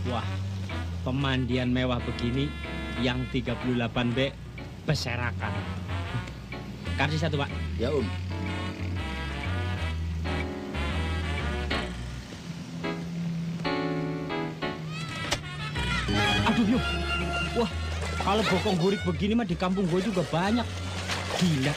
Wah, pemandian mewah begini yang 38B berserakan. Kasih satu, Pak. Ya, Om. Aduh, yuk. Wah, kalau bokong burik begini mah di kampung gue juga banyak. Gila.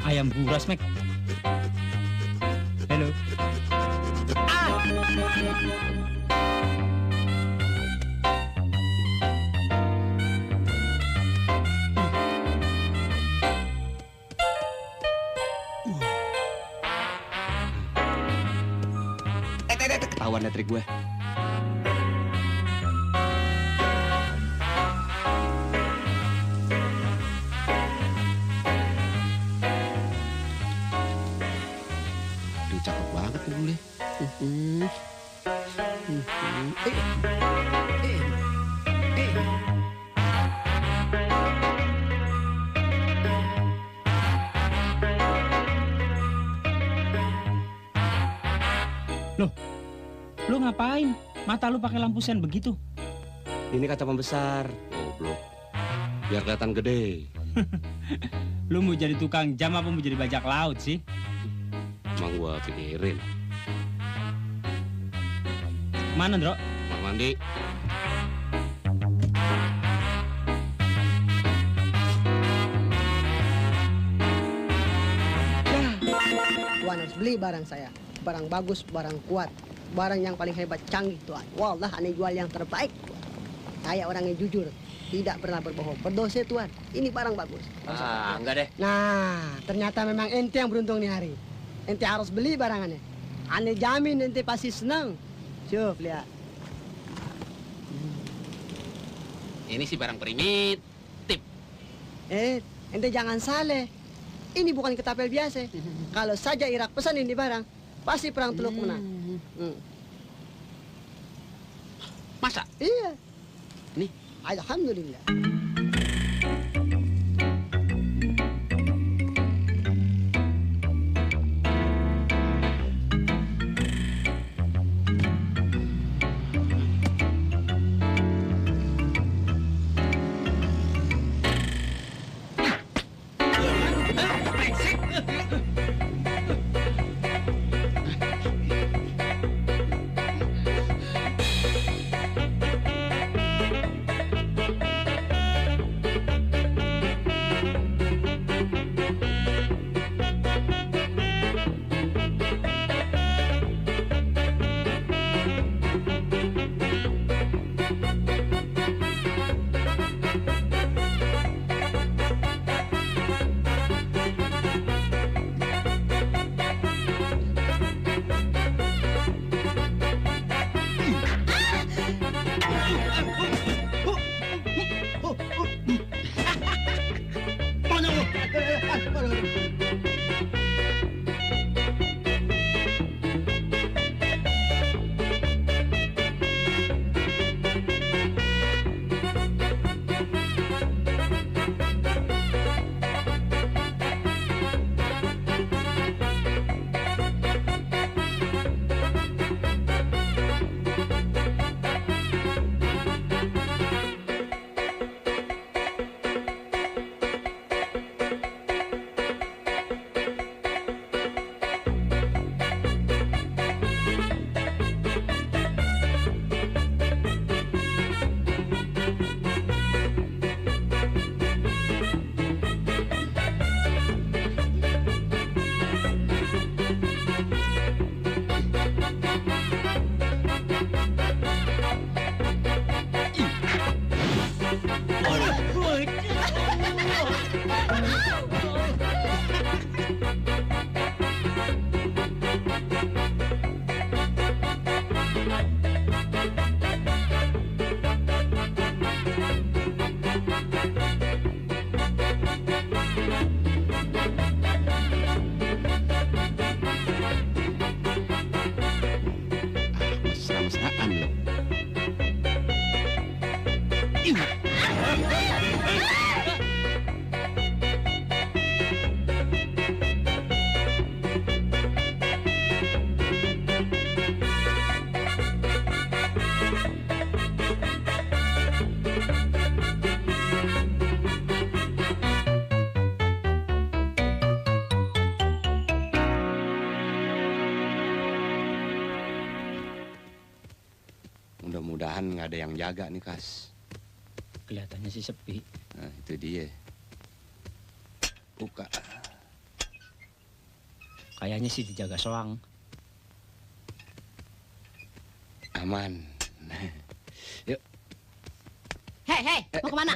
Ayam buras, Mek. Halo. Ketahuan trik gue. Cakep banget nih bule. Loh, lu ngapain? Mata lu pakai lampu sen begitu? Ini kaca pembesar. Goblok. Biar kelihatan gede. Lu mau jadi tukang jam apa mau jadi bajak laut sih? Emang gua pikirin. Mana, Ndro? Kamar mandi. Tuan harus beli barang saya. Barang bagus, barang kuat. Barang yang paling hebat, canggih, Tuan. Wallah, aneh jual yang terbaik, Tuan. Saya orang yang jujur. Tidak pernah berbohong. Berdosa, Tuan. Ini barang bagus. Enggak deh. Nah, ternyata memang ente yang beruntung nih hari. Ente harus beli barangannya. Aneh jamin ente pasti senang. Coba lihat. Ini sih barang primit. Ente jangan salah. Ini bukan ketapel biasa. Kalau saja Irak pesan ini barang, pasti perang Teluk menang. Masa? Iya. Nih. Alhamdulillah. Mudah-mudahan nggak ada yang jaga nih, Kas. Kelihatannya sih sepi. Nah, itu dia. Buka. Kayaknya sih dijaga soang. Aman. Yuk. Hei, mau kemana?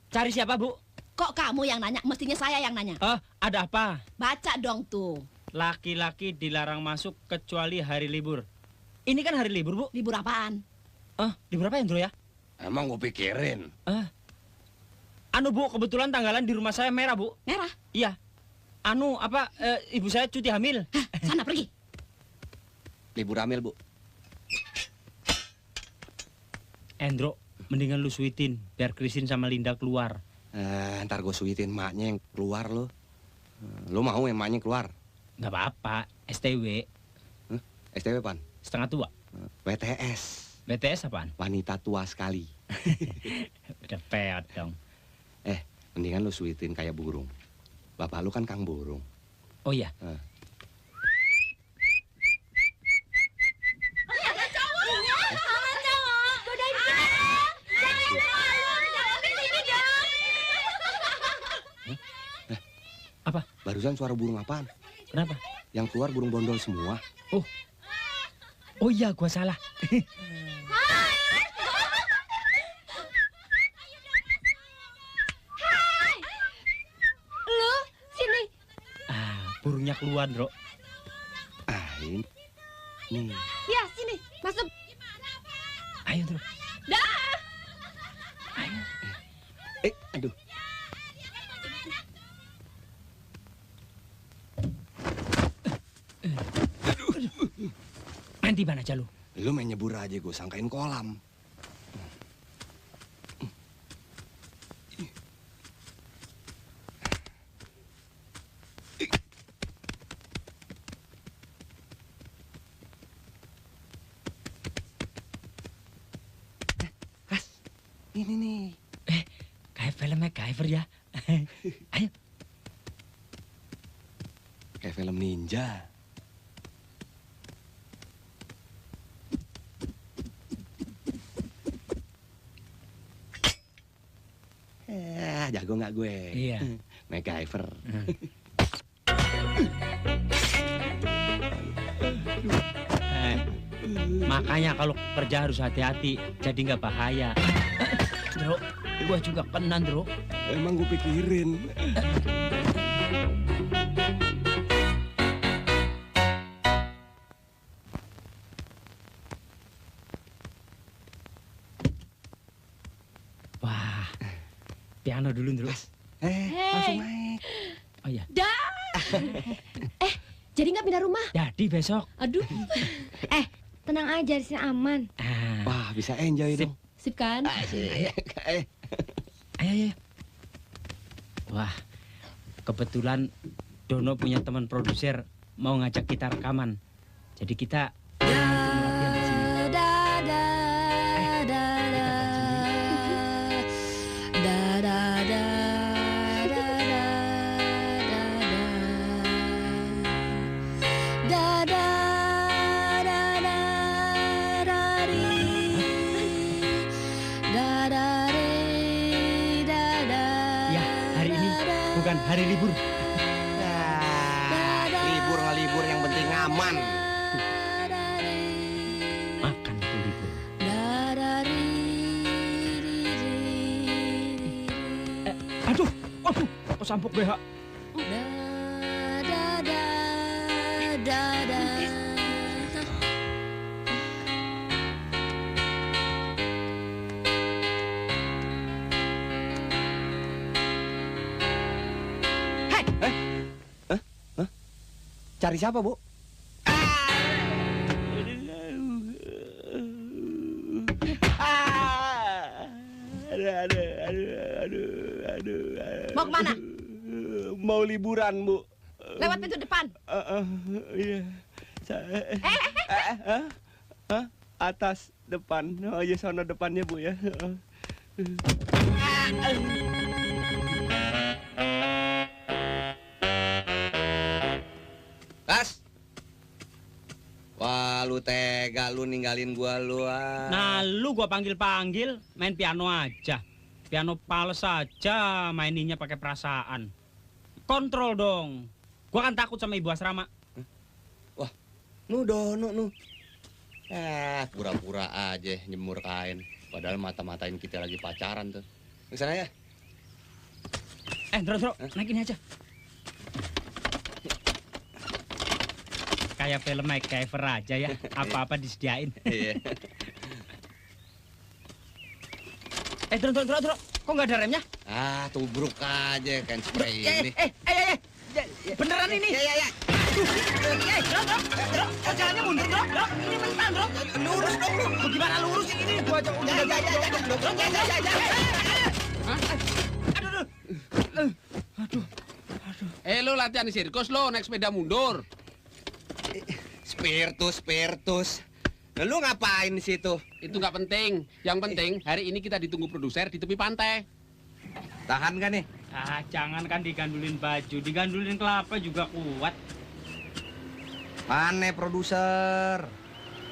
Cari siapa, Bu? Kok kamu yang nanya? Mestinya saya yang nanya. Ada apa? Baca dong tuh. Laki-laki dilarang masuk kecuali hari libur. Ini kan hari libur, Bu. Libur apaan? Libur apa, Endro ya? Emang gue pikirin. Bu, kebetulan tanggalan di rumah saya merah, Bu. Merah? Iya. Ibu saya cuti hamil. Hah, sana pergi. Libur hamil, Bu. Endro, mendingan lu sweetin biar Christine sama Linda keluar. Ntar gue suitin maknya yang keluar lo. Lo mau yang maknya keluar? Nggak apa-apa, STW. STW pan? Setengah tua. WTS. BTS apaan? Wanita tua sekali. Udah peot dong. Mendingan lu suitin kayak burung. Bapak lu kan Kang Burung. Oh iya. Apa? Barusan suara burung apaan? Kenapa? Yang keluar burung bondol semua. Oh iya, gua salah. Lu, sini. Burungnya keluar, Bro. Ini. Nih. Ya, sini. Masuk. Ayo, Bro. Dah. Ayo. Aduh. Main di mana aja lu? Lu main nyebur aja, gue sangkain kolam. Kas, ini nih. Kayak film MacGyver ya. Ayo. Kayak film ninja. Jago nggak gue? Iya. MacGyver. Makanya kalau kerja harus hati-hati, jadi nggak bahaya. Bro, gua juga kena, Bro. Emang gue pikirin. Wah, piano dulu, Bro. Langsung naik. Oh iya. Dah. Jadi nggak pindah rumah? Jadi besok. Aduh. Tenang aja, di sini aman. Wah, bisa enjoy Sip. dong. Sip kan? Ayo. Wah, kebetulan Dono punya teman produser mau ngajak kita rekaman. Jadi kita latihan di sini. Bukan hari libur. Libur nggak libur, yang penting aman. Makan itu libur. Aduh, kok sampuk BH. Cari siapa, Bu? Mau kemana? Mau liburan, Bu. Lewat pintu depan. Iya. Atas depan. Oh iya, sono depannya, Bu ya. Kas. Wah, lu tega lu ninggalin gua lu. Nah, lu gua panggil-panggil main piano aja. Piano pales aja, maininnya pakai perasaan. Kontrol dong. Gua kan takut sama ibu asrama. Wah, nu dono nu. Pura-pura aja nyemur kain. Padahal mata-matain kita lagi pacaran tuh. Ke sana ya. Ndro, naik ini aja. Kayak film MacGyver aja ya. Apa-apa disediain. Iya. Ndro. Kok nggak ada remnya? Tubruk aja kan spray ini. Beneran ini? Ya. Drop, jalannya mundur, Drop. Ini mentan, Drop. Lurus dong lu. Bagaimana lurus ini? Gua aja udah Aduh. Lu latihan di sirkus lo, naik sepeda mundur. Spiritus. Nah, lu ngapain di situ? Itu nggak penting. Yang penting hari ini kita ditunggu produser di tepi pantai. Tahan kan nih? Jangan kan digandulin baju, digandulin kelapa juga kuat. Mana produser?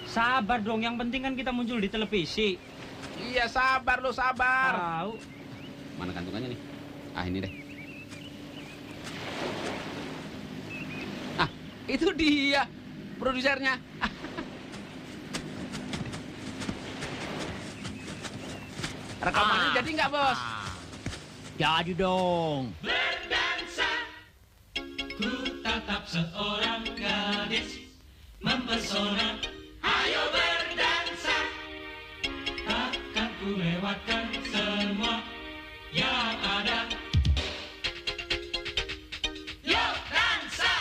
Sabar dong, yang penting kan kita muncul di televisi. Iya, sabar lo, sabar. Tahu. Mana kantungannya nih? Ini deh. Itu dia produsernya. Rekamannya jadi nggak, Bos? Jadi dong. Berdansa, ku tatap seorang gadis mempesona. Ayo berdansa, akan ku lewatkan semua yang ada. Yuk dansa.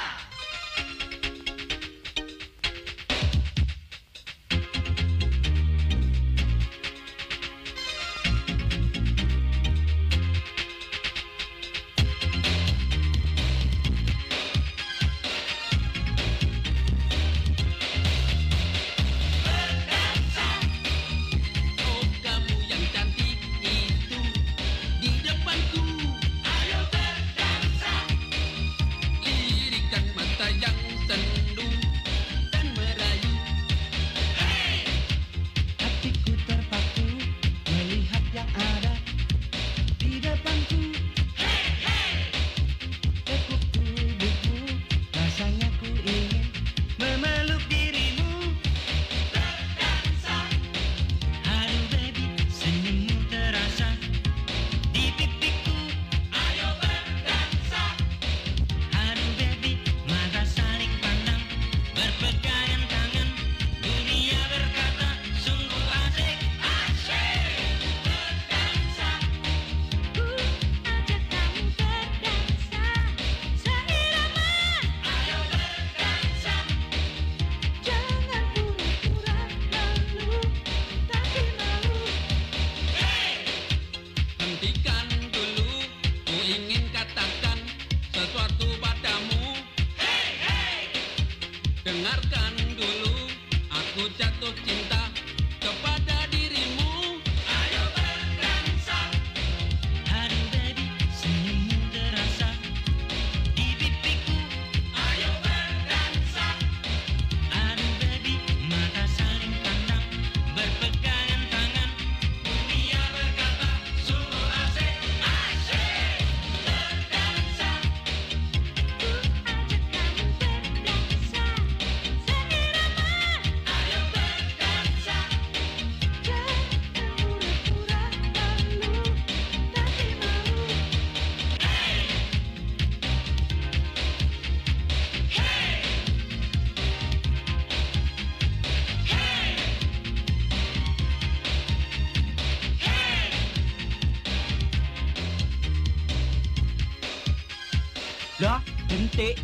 Lah, jentik.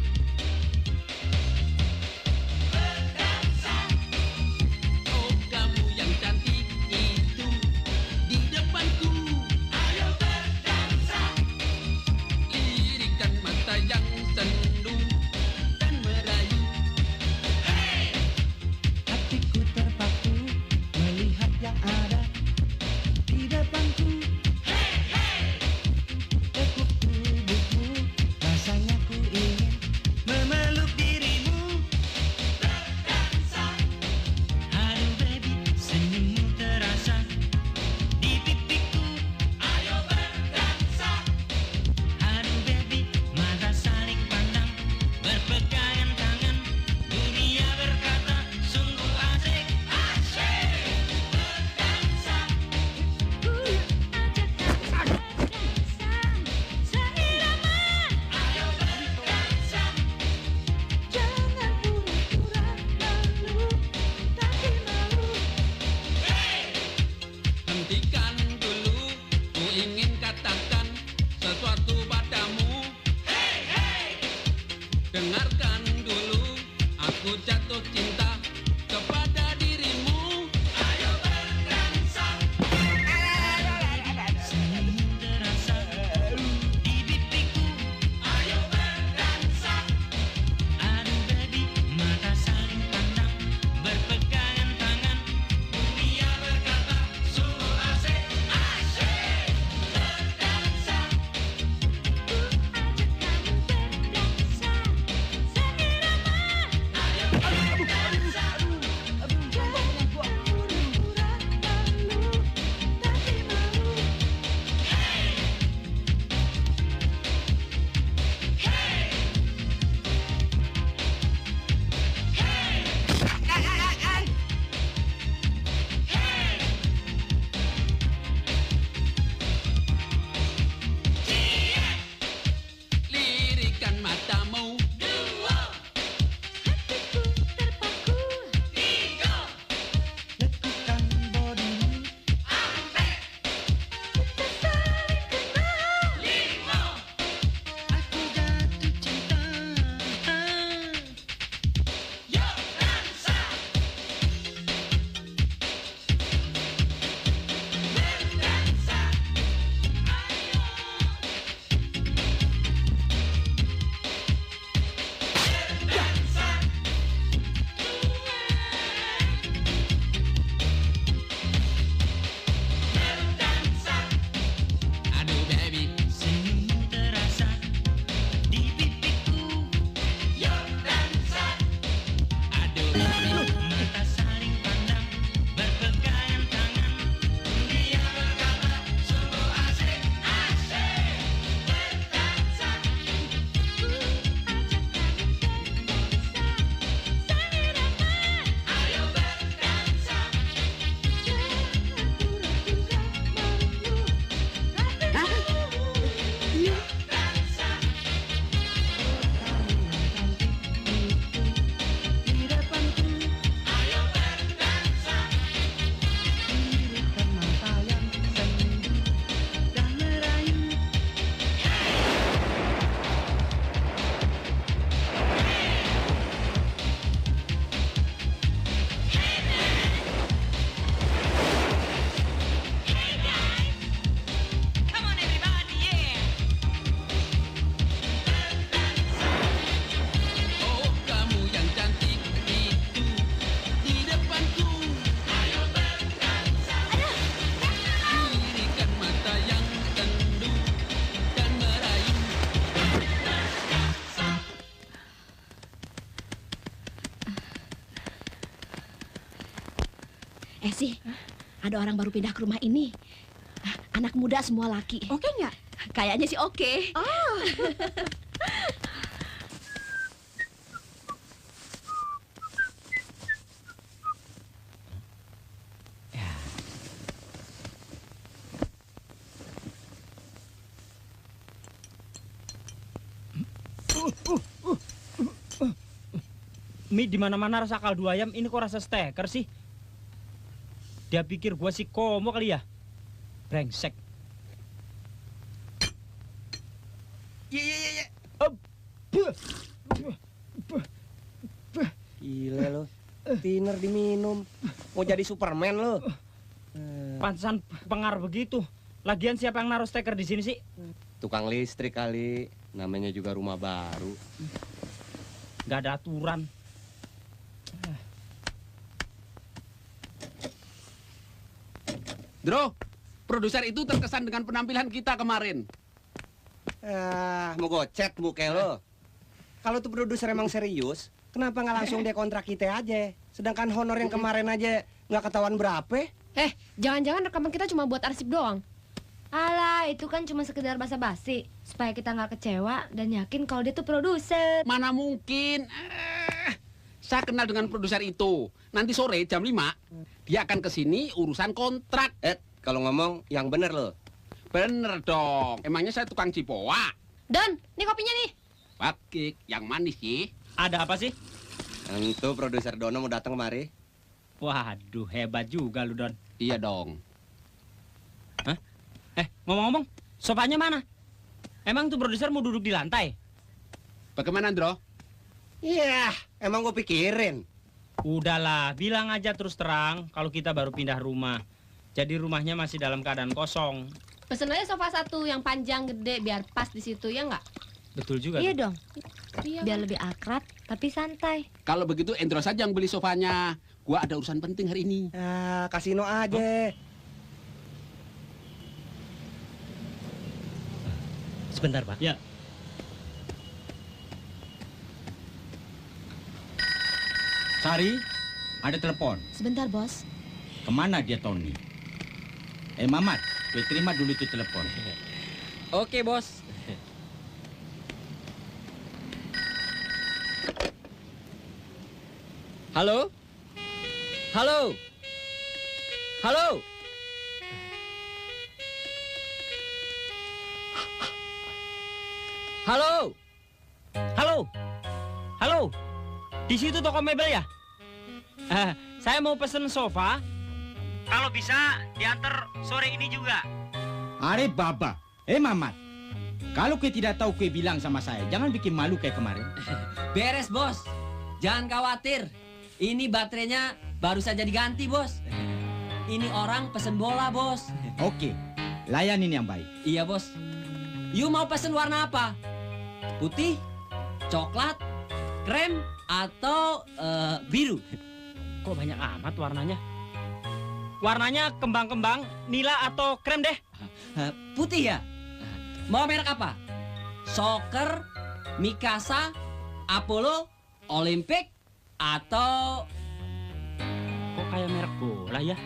Oh, kamu yang cantik itu di depanku. ada orang baru pindah ke rumah ini. Anak muda semua laki. Oke nggak? Kayaknya sih oke. Mi di mana-mana rasa kaldu ayam, ini kok rasa steker sih? Dia pikir gua si Komo kali ya? Brengsek. Iya. Gila lo. Tiner diminum. Mau jadi Superman lo. Pantesan pengar begitu. Lagian siapa yang naruh steker di sini sih? Tukang listrik kali. Namanya juga rumah baru. Gak ada aturan. Bro, produser itu terkesan dengan penampilan kita kemarin. Mau gocet muka lo. Kalau tuh produser emang serius, kenapa nggak langsung dia kontrak kita aja? Sedangkan honor yang kemarin aja nggak ketahuan berapa? Jangan-jangan rekaman kita cuma buat arsip doang. Alah, itu kan cuma sekedar basa-basi supaya kita nggak kecewa dan yakin kalau dia tuh produser. Mana mungkin? Saya kenal dengan produser itu. Nanti sore jam 5, dia akan ke sini urusan kontrak. Kalau ngomong yang bener lo. Bener dong. Emangnya saya tukang cipoa? Don, ini kopinya nih. Pakik, yang manis sih. Ada apa sih? Tentu produser Dono mau datang kemari. Waduh, hebat juga lu, Don. Iya dong. Ngomong-ngomong, sofanya mana? Emang tuh produser mau duduk di lantai? Bagaimana, Andro? Iya, emang gue pikirin. Udahlah, bilang aja terus terang kalau kita baru pindah rumah. Jadi rumahnya masih dalam keadaan kosong. Pesen aja sofa satu yang panjang gede biar pas di situ ya nggak? Betul juga. Iya tuh. dong. Biar lebih akrab tapi santai. Kalau begitu Endro saja yang beli sofanya. Gua ada urusan penting hari ini. Kasino aja. Sebentar, Pak. Ya. Sari, ada telepon. Sebentar, Bos. Kemana dia Tony? Mamat, gue terima dulu itu telepon. Oke, Bos. Halo? Halo? Halo? Halo? Halo? Halo? Di situ toko mebel ya? Saya mau pesen sofa. Kalau bisa diantar sore ini juga. Are Baba, Mamat. Kalau kue tidak tahu kue bilang sama saya, jangan bikin malu kayak kemarin. Beres, Bos. Jangan khawatir. Ini baterainya baru saja diganti, Bos. Ini orang pesen bola, Bos. Oke, layanin yang baik. Iya, Bos. You mau pesen warna apa? Putih, coklat, krem, atau biru? Kok banyak amat warnanya? Warnanya kembang-kembang, nila atau krem deh? Putih ya? Mau merek apa? Soccer, Mikasa, Apollo, Olympic, atau... Kok kayak merek bola ya?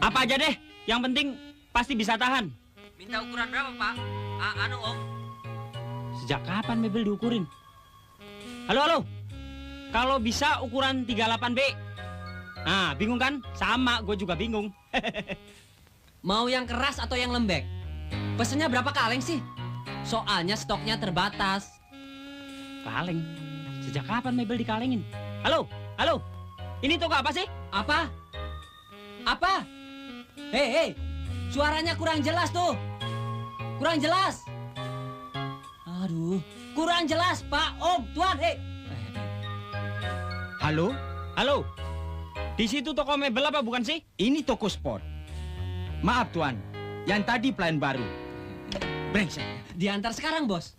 Apa aja deh, yang penting pasti bisa tahan. Minta ukuran berapa, Pak? Om. Sejak kapan mebel diukurin? Halo? Kalau bisa ukuran 38B. Nah, bingung kan? Sama, gue juga bingung. Mau yang keras atau yang lembek? Pesennya berapa kaleng sih? Soalnya stoknya terbatas. Kaleng? Sejak kapan mebel dikalengin? Halo? Ini toko apa sih? Apa? Hei, suaranya kurang jelas tuh. Kurang jelas. Aduh, kurang jelas, Pak, Om, Tuan, Halo? Di situ toko mebel apa bukan sih? Ini toko sport. Maaf Tuan, yang tadi pelayan baru. Brengsek. Diantar sekarang, Bos.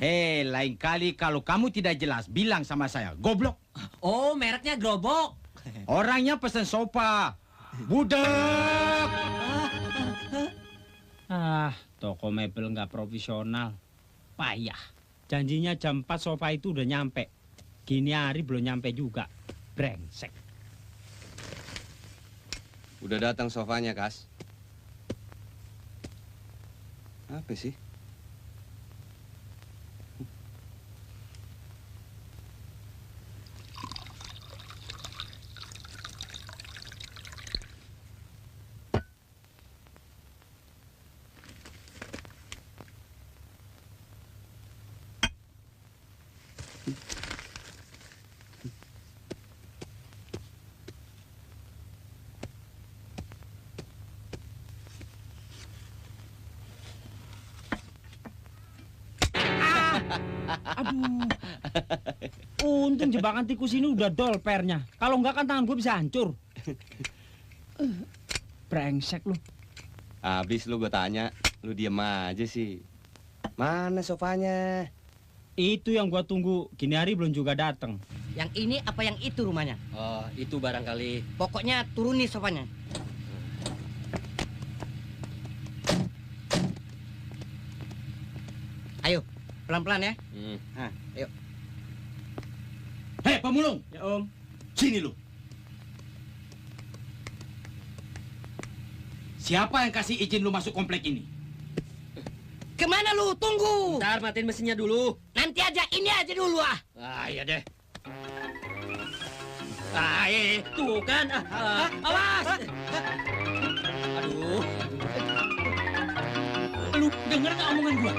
Lain kali kalau kamu tidak jelas, bilang sama saya. Goblok. Oh, mereknya gerobok. Orangnya pesen sofa. Budak. Toko mebel nggak profesional. Payah. Janjinya jam 4 sofa itu udah nyampe. Gini hari belum nyampe juga. Brengsek. Udah datang sofanya, Kas. Apa sih? Aduh. Untung jebakan tikus ini udah dol pernya. Kalau enggak kan tangan gue bisa hancur. Brengsek lu. Habis lu gue tanya, lu diem aja sih. Mana sofanya? Itu yang gua tunggu. Gini hari belum juga datang. Yang ini apa yang itu rumahnya? Oh, itu barangkali. Pokoknya turun nih sofanya. Ayo, pelan-pelan ya. Nah, ayo. Hei, pemulung. Ya, Om. Sini lu. Siapa yang kasih izin lu masuk komplek ini? Kemana lu? Tunggu. Ntar matiin mesinnya dulu. Nanti aja, ini aja dulu ah. Ah, iya deh. Ah, tuh kan. Awas. Aduh. Lu denger nggak omongan gua?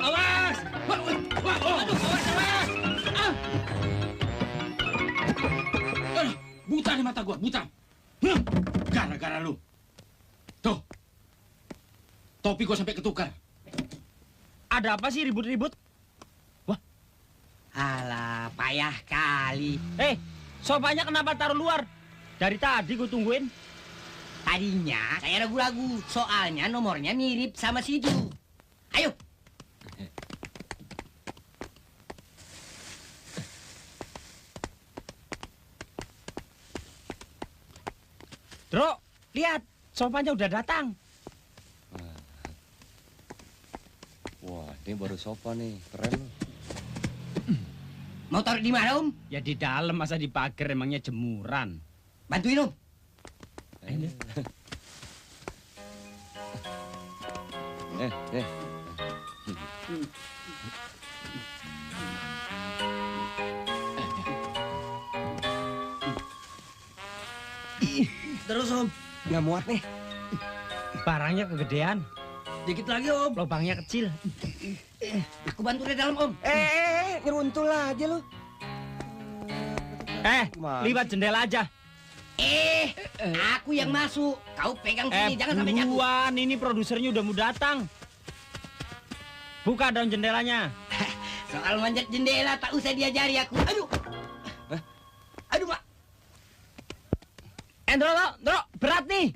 Awas. Aduh, awas. Buta nih mata gua, buta. Gara-gara lu. Tuh. Topi gua sampai ketukar. Ada apa sih ribut-ribut? Wah. Alah, payah kali. Sofanya kenapa taruh luar? Dari tadi gua tungguin. Tadinya saya ragu-ragu, soalnya nomornya mirip sama si Ju. Ayo. Bro, lihat. Sofanya udah datang. Wah, ini baru sofa nih. Keren lu. Mau taruh di mana, Om? Ya di dalam, masa di pagar, emangnya jemuran. Bantuin, Om. Terus, Om. Nggak muat nih. Barangnya kegedean. Dikit lagi, Om. Lubangnya kecil. Aku bantu di dalam, Om. Nyeruntul aja lu. Liwat jendela aja. Aku yang masuk. Kau pegang sini, jangan sampai jatuh. Buruan, ini produsernya udah mau datang. Buka dong jendelanya. Soal manjat jendela tak usah diajari aku. Aduh. Aduh, Mak. Ndro, berat nih.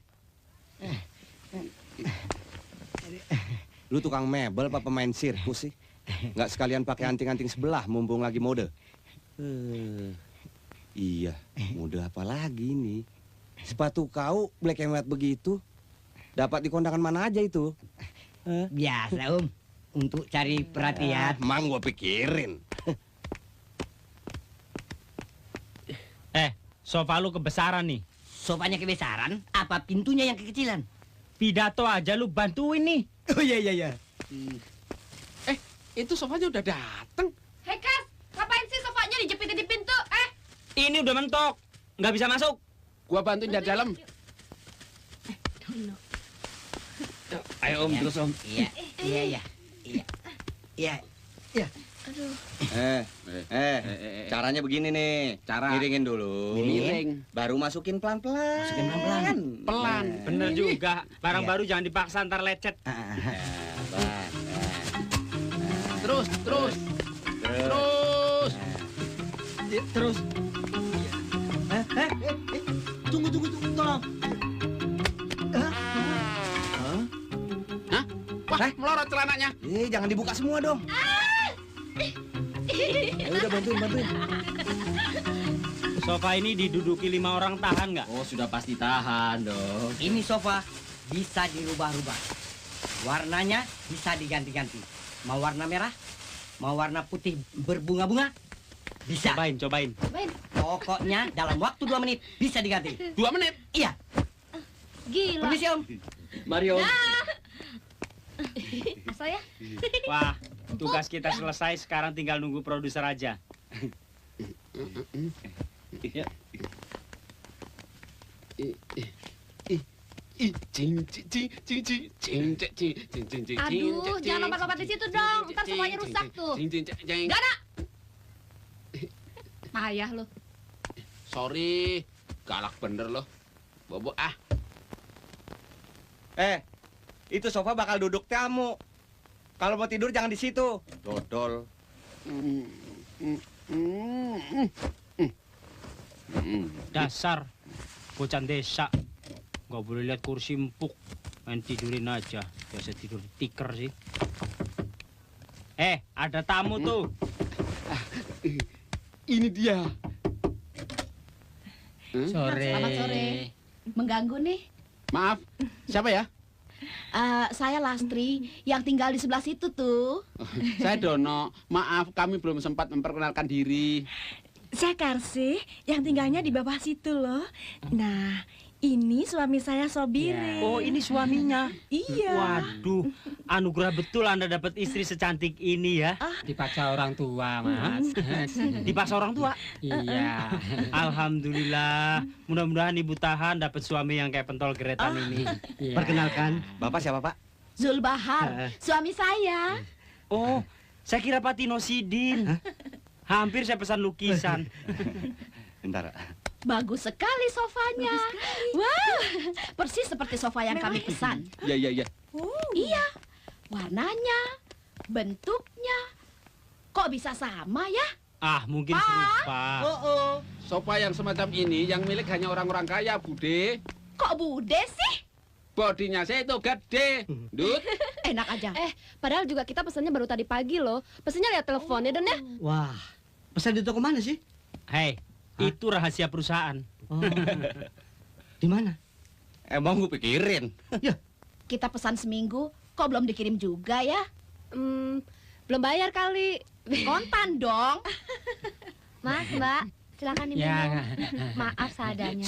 Lu tukang mebel apa pemain sirkus sih? Nggak sekalian pakai anting-anting sebelah mumpung lagi mode. Iya, mode apa lagi nih? Sepatu kau black and white begitu. Dapat di kondangan mana aja itu? Biasa, Om. Untuk cari perhatian. Mang gua pikirin. Sofa lu kebesaran nih. Sofanya kebesaran, apa pintunya yang kekecilan? Pidato aja lu bantuin nih. Oh iya. Itu sofanya udah dateng. Hei, Kas, ngapain sih sofanya dijepitin di pintu? Ini udah mentok, nggak bisa masuk. Gua bantuin dari dalam. Ayo, Om, terus, Om. Iya. Caranya begini nih. Miringin dulu. Miring. Baru masukin pelan-pelan. Pelan. Bener juga, barang baru jangan dipaksa ntar lecet. Terus. Tunggu, tolong. Wah, melorot celananya. Jangan dibuka semua dong. Udah bantuin. Sofa ini diduduki 5 orang tahan nggak? Oh, sudah pasti tahan dong. Ini sofa bisa dirubah-rubah. Warnanya bisa diganti-ganti. Mau warna merah, mau warna putih berbunga-bunga, bisa. Cobain. Main. Pokoknya dalam waktu 2 menit bisa diganti. 2 menit? Iya. Gila. Permisi, Om. Mari, Om. Asal ya. Wah, tugas kita selesai, sekarang tinggal nunggu produser aja. Ya. Aduh, jangan lompat-lompat di situ dong. Ntar semuanya rusak tuh. Gak ada. Payah lo. Sorry, galak bener loh. Bobo ah. Itu sofa bakal duduk tamu. Kalau mau tidur jangan di situ. Dodol. Dasar bocah desa. Nggak boleh lihat kursi empuk. Main tidurin aja. Biasa tidur di tikar sih. Ada tamu tuh. Ini dia. Selamat sore. Mengganggu nih. Maaf, siapa ya? Saya Lastri yang tinggal di sebelah situ tuh. Saya Dono. Maaf, kami belum sempat memperkenalkan diri. Saya Karsi yang tinggalnya di bawah situ loh. Nah, ini suami saya Sobire. Oh, ini suaminya. Iya. Waduh, anugerah betul Anda dapat istri secantik ini ya. Dipaksa orang tua, Mas. Dipaksa orang tua? Iya. Alhamdulillah. Mudah-mudahan Ibu tahan dapat suami yang kayak pentol geretan ini. Iya. Perkenalkan. Bapak siapa, Pak? Zulbahar, suami saya. Oh, saya kira Pak Tino Sidin. Hampir saya pesan lukisan. Bentar. Bagus sekali sofanya. Wow, persis seperti sofa yang kami pesan. Iya. Iya, warnanya, bentuknya, kok bisa sama ya? Mungkin serupa. Sofa yang semacam ini yang milik hanya orang-orang kaya, Bude. Kok Bude sih? Bodinya saya itu gede. Dut. Enak aja. Padahal juga kita pesannya baru tadi pagi loh. Pesannya lihat teleponnya Don ya. Wah, pesan di toko mana sih? Hei, itu rahasia perusahaan. Di mana? Emang gue pikirin. Ya. Kita pesan seminggu, kok belum dikirim juga ya? Belum bayar kali. Kontan dong. Mas, Mbak, silakan diminum. Ya. Maaf seadanya.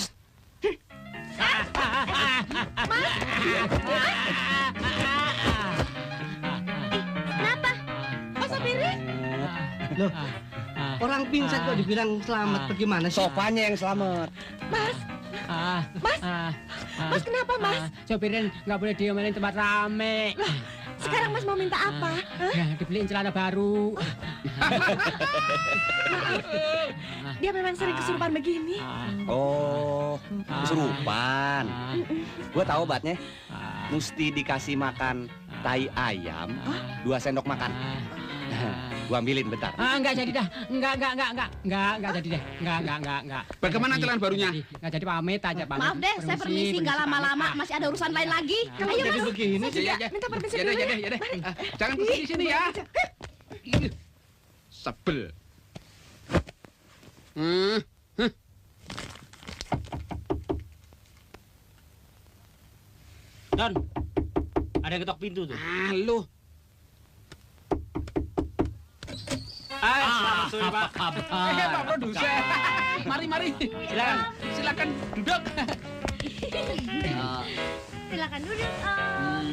Kenapa? Mas Sobire? Loh, orang pingsan kok dibilang selamat. Bagaimana sih? Sofanya yang selamat. Mas, Mas kenapa Mas? Sopirin nggak boleh diomelin tempat rame. Sekarang Mas mau minta apa? Ya, dibeliin celana baru. Dia memang sering kesurupan begini. Oh, kesurupan. Gue tahu obatnya. Mesti dikasih makan tai ayam 2 sendok makan. Gua ambilin bentar. Enggak jadi dah. Enggak jadi deh. Enggak. Bagaimana celana barunya? Enggak jadi, pamit aja, pamit. Maaf deh, saya permisi, nggak lama-lama, masih ada urusan lain lagi. Ayo Jadi masuk. begini sih. Minta permisi Ya dulu deh. Jangan kesini sini ya. Sebel. Don, ada yang ketok pintu tuh. Lu. Selamat sore, Pak. Pak produser. Mari. Silakan duduk. Silakan duduk, Om.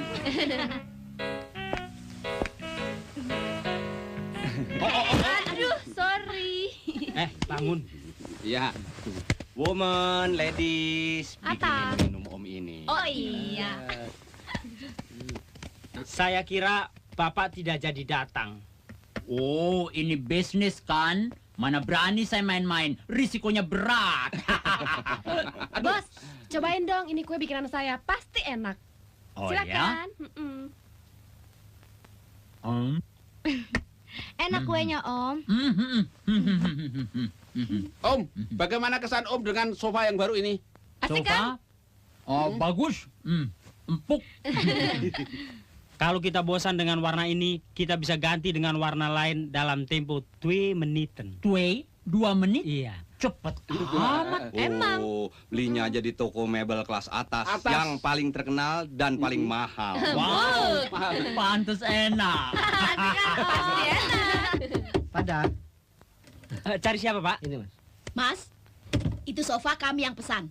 Aduh, sorry. Bangun. Ya. Woman, ladies, Apa? bikin minum om ini. Oh iya. Saya kira Bapak tidak jadi datang. Oh, ini bisnis kan? Mana berani saya main-main, risikonya berat. Bos, cobain dong ini kue bikinan saya, pasti enak. Oh Silakan. Enak kuenya, Om. Om, bagaimana kesan Om dengan sofa yang baru ini? Asik kan? Oh, bagus. Empuk. Kalau kita bosan dengan warna ini, kita bisa ganti dengan warna lain dalam tempo 2 menitan. 2 menit? Iya. Cepet amat. Emang. Belinya aja di toko mebel kelas atas. Yang paling terkenal dan paling mahal. Wow, pantes enak. Pasti enak. Padahal. Cari siapa, Pak? Ini Mas. Mas, Itu sofa kami yang pesan.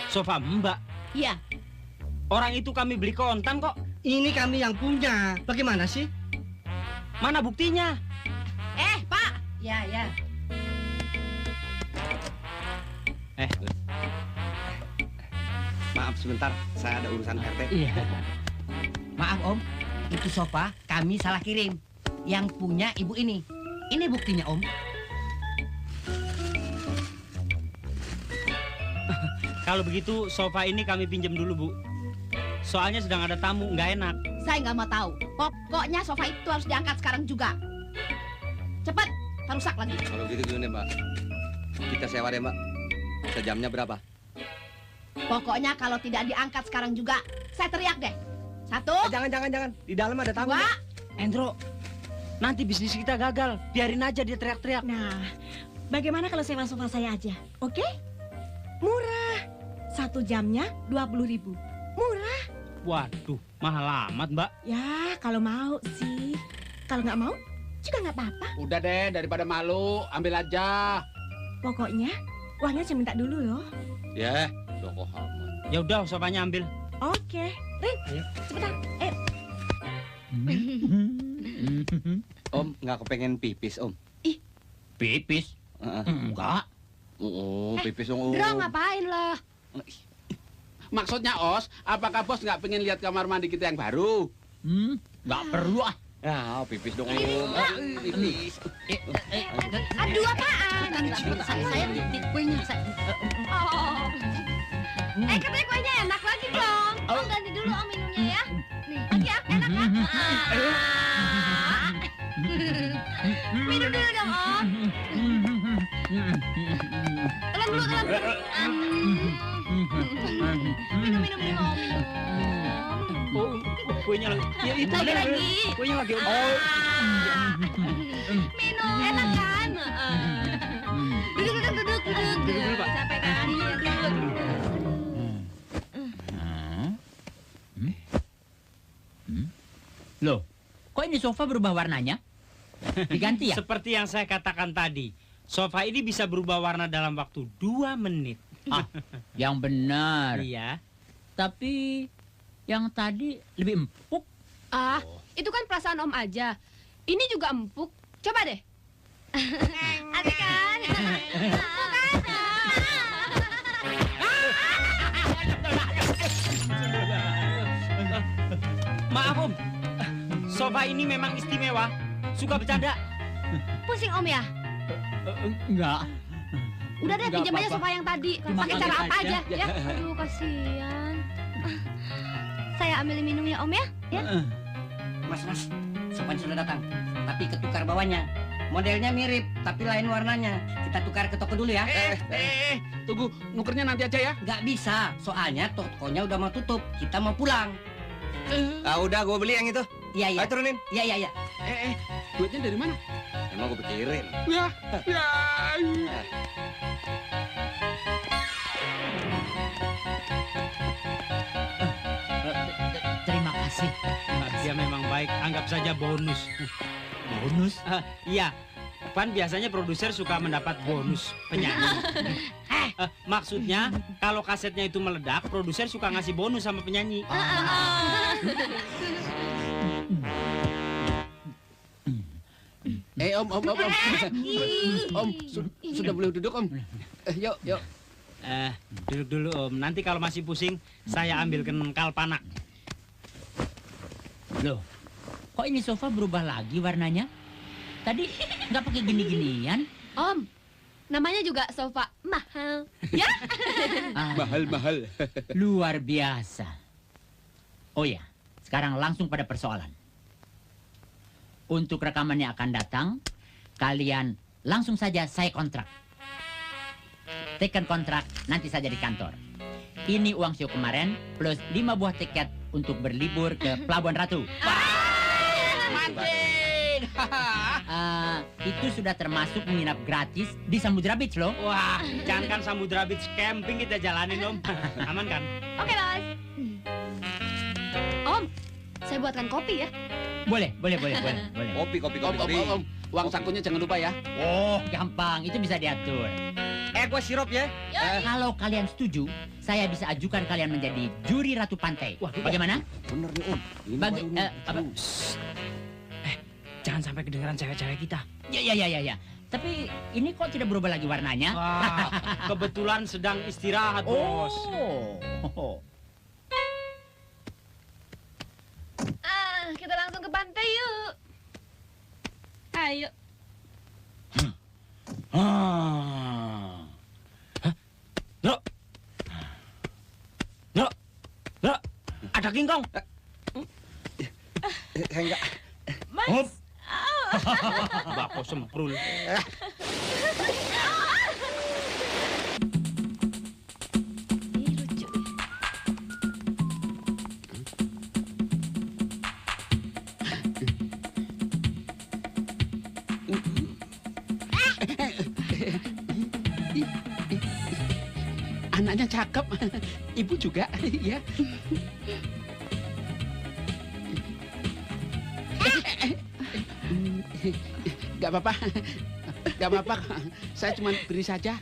Sofa Mbak. Iya. Orang itu kami beli kontan kok. Ini kami yang punya. Bagaimana sih? Mana buktinya? Pak. Ya. Maaf sebentar, saya ada urusan RT. Iya. Maaf Om, itu sofa kami salah kirim. Yang punya ibu ini. Ini buktinya Om. Kalau begitu sofa ini kami pinjam dulu, Bu. Soalnya sedang ada tamu, nggak enak. Saya nggak mau tahu. Pokoknya sofa itu harus diangkat sekarang juga. Cepat, rusak lagi. Kalau gitu gini Mbak, kita sewa deh Mbak. Sejamnya berapa? Pokoknya kalau tidak diangkat sekarang juga, saya teriak deh. 1. Jangan. Di dalam ada tamu. 2. Endro, nanti bisnis kita gagal. Biarin aja dia teriak-teriak. Nah, bagaimana kalau sewa sofa saya aja? Oke? Murah. 1 jamnya 20.000. Murah. Waduh, mahal amat, Mbak. Ya, kalau mau sih. Kalau nggak mau, juga nggak apa-apa. Udah deh, daripada malu, ambil aja. Pokoknya, uangnya saya minta dulu loh. Ya, Doko aman. Ya udah, sofanya ambil. Oke. Rin, cepetan. Om, nggak kepengen pipis, Om? Pipis? Enggak. Oh, pipis dong, Om. Bro, ngapain lo? Maksudnya, Os, apakah bos nggak pengen lihat kamar mandi kita yang baru? Nggak perlu ah. Ya, pipis dong, Om. Pipis. Aduh, apaan? Saya titik kuenya. Oh. Katanya kuenya enak lagi dong. Om ganti dulu Om minumnya ya. Nih, lagi ya, enak kan? Minum dulu dong Om. Telan dulu. Minum Om. Oh, kuenya lagi. Ya, itu lagi. Kuenya lagi. Minum, enak kan? Duduk. Dulu, Pak. Capek kan? Iya, duduk. Loh, kok ini sofa berubah warnanya? Diganti ya? Seperti yang saya katakan tadi, sofa ini bisa berubah warna dalam waktu 2 menit. Yang benar. Iya. Tapi yang tadi lebih empuk. Itu kan perasaan Om aja. Ini juga empuk. Coba deh. Asik kan? Maaf Om, sofa ini memang istimewa. Suka bercanda. Pusing Om ya? Enggak. Udah deh, pinjam aja sofa yang tadi. Pakai cara apa aja ya? Ya. Aduh, kasihan. Saya ambil minum ya Om ya? Ya. Mas, sofanya sudah datang. Tapi ketukar bawahnya. Modelnya mirip, tapi lain warnanya. Kita tukar ke toko dulu ya. Tunggu, nukernya nanti aja ya. Nggak bisa, soalnya tokonya udah mau tutup. Kita mau pulang. Udah, gue beli yang itu. Iya. Ayo turunin. Iya. Duitnya dari mana? Emang gue pikirin. Ya. Terima kasih. Dia memang baik, anggap saja bonus. Bonus? Iya, kan biasanya produser suka mendapat bonus penyanyi. Maksudnya, kalau kasetnya itu meledak, produser suka ngasih bonus sama penyanyi. Om. Om, sudah boleh duduk, Om. Yuk. Duduk dulu Om, nanti kalau masih pusing, saya ambilkan kalpana. Loh, kok ini sofa berubah lagi warnanya? Tadi nggak pakai gini-ginian. Om, namanya juga sofa mahal. Ya? Mahal. Luar biasa. Oh ya, sekarang langsung pada persoalan. Untuk rekaman yang akan datang, kalian langsung saja saya kontrak. Teken kontrak nanti saja di kantor. Ini uang show kemarin plus 5 buah tiket untuk berlibur ke Pelabuhan Ratu. Mancing. Itu sudah termasuk menginap gratis di Samudra Beach loh. Wah, jangankan Samudra Beach, camping kita jalanin Om. Aman kan? Oke, Bos. Om, saya buatkan kopi ya. Boleh. Kopi. Om. Uang sakunya jangan lupa ya. Oh, gampang. Itu bisa diatur. gua sirup ya. Kalau kalian setuju, saya bisa ajukan kalian menjadi juri Ratu Pantai. Bagaimana? Bener nih, Om. Apa? Jangan sampai kedengeran cewek-cewek kita. Ya. Tapi ini kok tidak berubah lagi warnanya? Wah, kebetulan sedang istirahat, Bos. Kita langsung ke pantai yuk. Ayo. Bro, ada kingkong. Enggak. Mas. Bako semprul. Anaknya cakep, ibu juga, ya. Gak apa-apa, gak apa-apa. Saya cuma beri saja.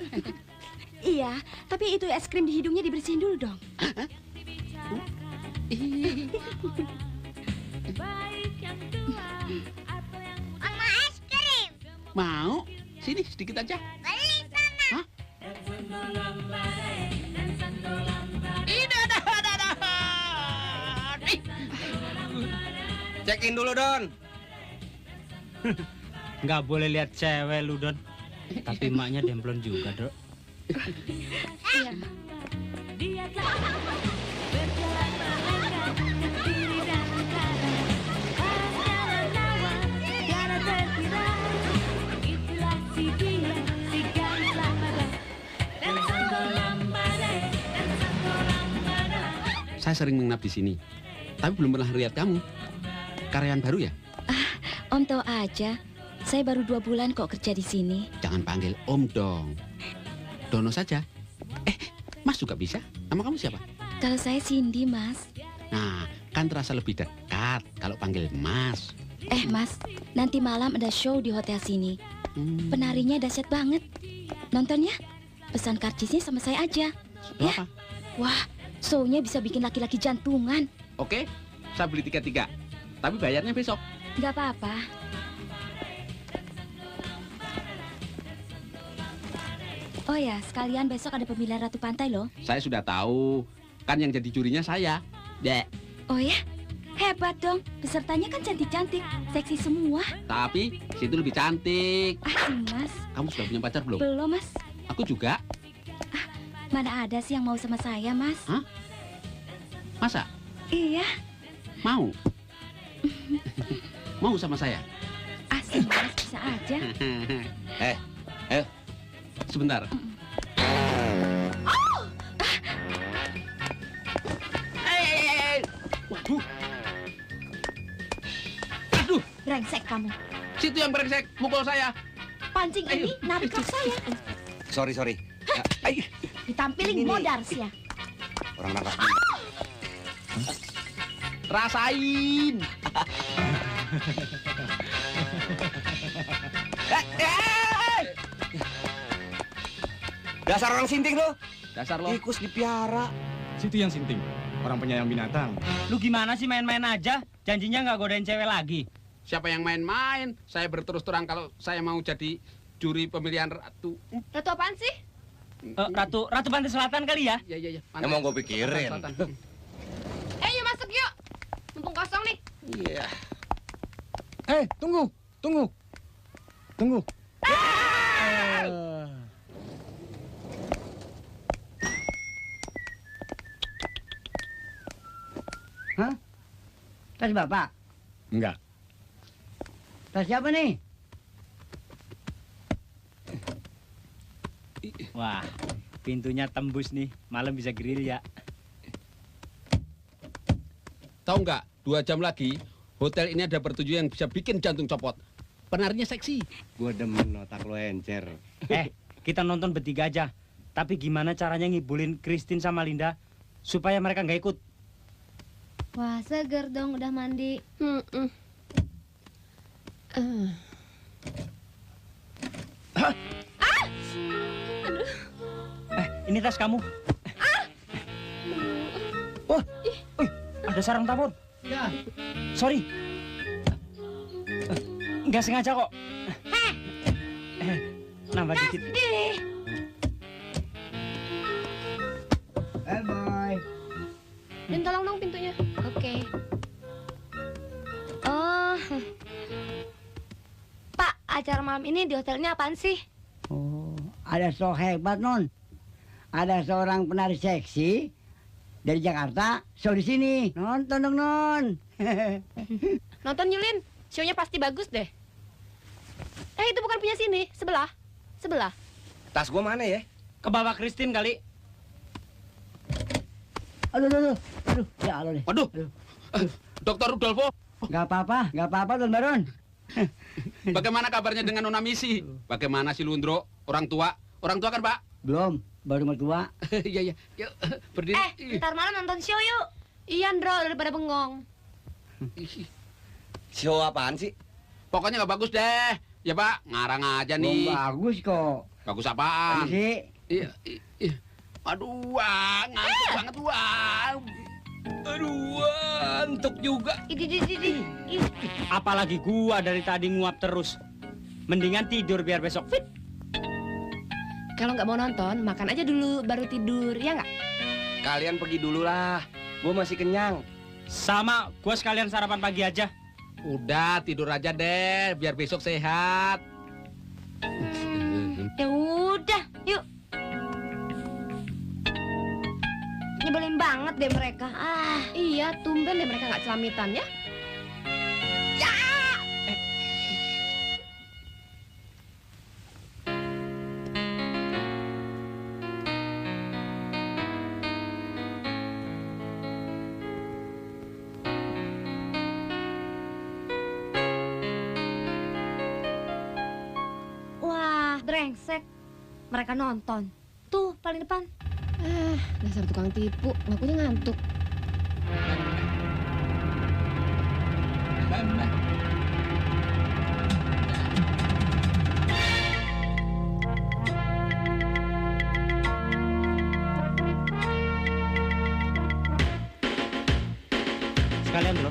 Iya, tapi itu es krim di hidungnya dibersihin dulu dong. Mama es krim. Mau? Sini sedikit aja. Beli sana. Hah? Check-in dulu, Don. Nggak boleh lihat cewek lu, Don. Tapi emaknya demplon juga, Dok. Iya. Saya sering menginap di sini, tapi belum pernah lihat kamu. Karyawan baru ya? Om tahu aja, saya baru 2 bulan kok kerja di sini. Jangan panggil Om dong. Dono saja. Mas juga bisa. Nama kamu siapa? Kalau saya Cindy, Mas. Nah, kan terasa lebih dekat kalau panggil Mas. Mas, nanti malam ada show di hotel sini. Penarinya dahsyat banget. Nonton ya? Pesan karcisnya sama saya aja. Ya? Apa? Wah, show-nya bisa bikin laki-laki jantungan. Oke, saya beli tiket 3. Tapi bayarnya besok. Nggak apa-apa. Oh ya, sekalian besok ada pemilihan Ratu Pantai loh. Saya sudah tahu. Kan yang jadi jurinya saya. Dek. Oh ya? Hebat dong. Pesertanya kan cantik-cantik, seksi semua. Tapi situ lebih cantik. Mas. Kamu sudah punya pacar belum? Belum, Mas. Aku juga. Mana ada sih yang mau sama saya, Mas? Hah? Masa? Iya. Mau? Mau sama saya? Asik, Mas. Bisa aja. Ayo. Sebentar. Waduh. Aduh. Brengsek kamu. Situ yang brengsek, mukul saya. Pancing ini narik rok saya. Sorry. Ditampilin modar sih ya. Orang nangkas. Rasain. Dasar orang sinting lo. Dasar lo. Tikus dipiara. Situ yang sinting. Orang penyayang binatang. Lu gimana sih main-main aja? Janjinya nggak godain cewek lagi. Siapa yang main-main? Saya berterus terang kalau saya mau jadi juri pemilihan ratu. Ratu apaan sih? Ratu Pantai Selatan kali ya? Iya. Emang gue pikirin. Yuk masuk yuk. Mumpung kosong nih. Iya. Tunggu. Hah? Tas Bapak? Enggak. Tas siapa nih? Wah, pintunya tembus nih. Malam bisa grill ya. Tahu nggak? 2 jam lagi hotel ini ada bertujuh yang bisa bikin jantung copot. Penarinya seksi. Gue demen otak lo encer. Kita nonton bertiga aja. Tapi gimana caranya ngibulin Christine sama Linda supaya mereka nggak ikut? Wah, seger dong udah mandi. Ini tas kamu. Oh, ada sarang tawon. Ya. Sorry. Nggak sengaja kok. Nambah dikit. Bye. Dan tolong dong pintunya. Oke. Oh. Pak, acara malam ini di hotelnya apaan sih? Oh, ada show hebat, Non. Ada seorang penari seksi dari Jakarta, show di sini. Nonton dong, Non. Nonton Yulin, show-nya pasti bagus deh. Itu bukan punya sini, sebelah. Sebelah. Tas gua mana ya? Ke bawah Christine kali. Aduh. Ya Allah deh. Waduh. Dokter Rudolfo. Gak apa-apa, Don Baron. Bagaimana kabarnya dengan Nona Misi? Bagaimana si Lundro? Orang tua kan, Pak? Belum, baru mertua. Iya. Yuk, berdiri. Ntar malam nonton show yuk. Iya, Andro, daripada bengong. Show apaan sih? Pokoknya nggak bagus deh. Ya, Pak, ngarang aja nih. Bagus kok. Bagus apaan? Sih. Iya. Aduh, ngantuk banget, Aduh, ngantuk juga. Apalagi gua dari tadi nguap terus. Mendingan tidur biar besok fit. Kalau nggak mau nonton, makan aja dulu, baru tidur, ya nggak? Kalian pergi dulu lah. Gua masih kenyang. Sama, gua sekalian sarapan pagi aja. Udah, tidur aja deh, biar besok sehat. Ya udah, yuk. Nyebelin banget deh mereka. Iya, tumben deh mereka nggak celamitan ya. Wah, brengsek. Mereka nonton. Tuh, paling depan. Dasar tukang tipu, ngakunya ngantuk. Sekalian bro.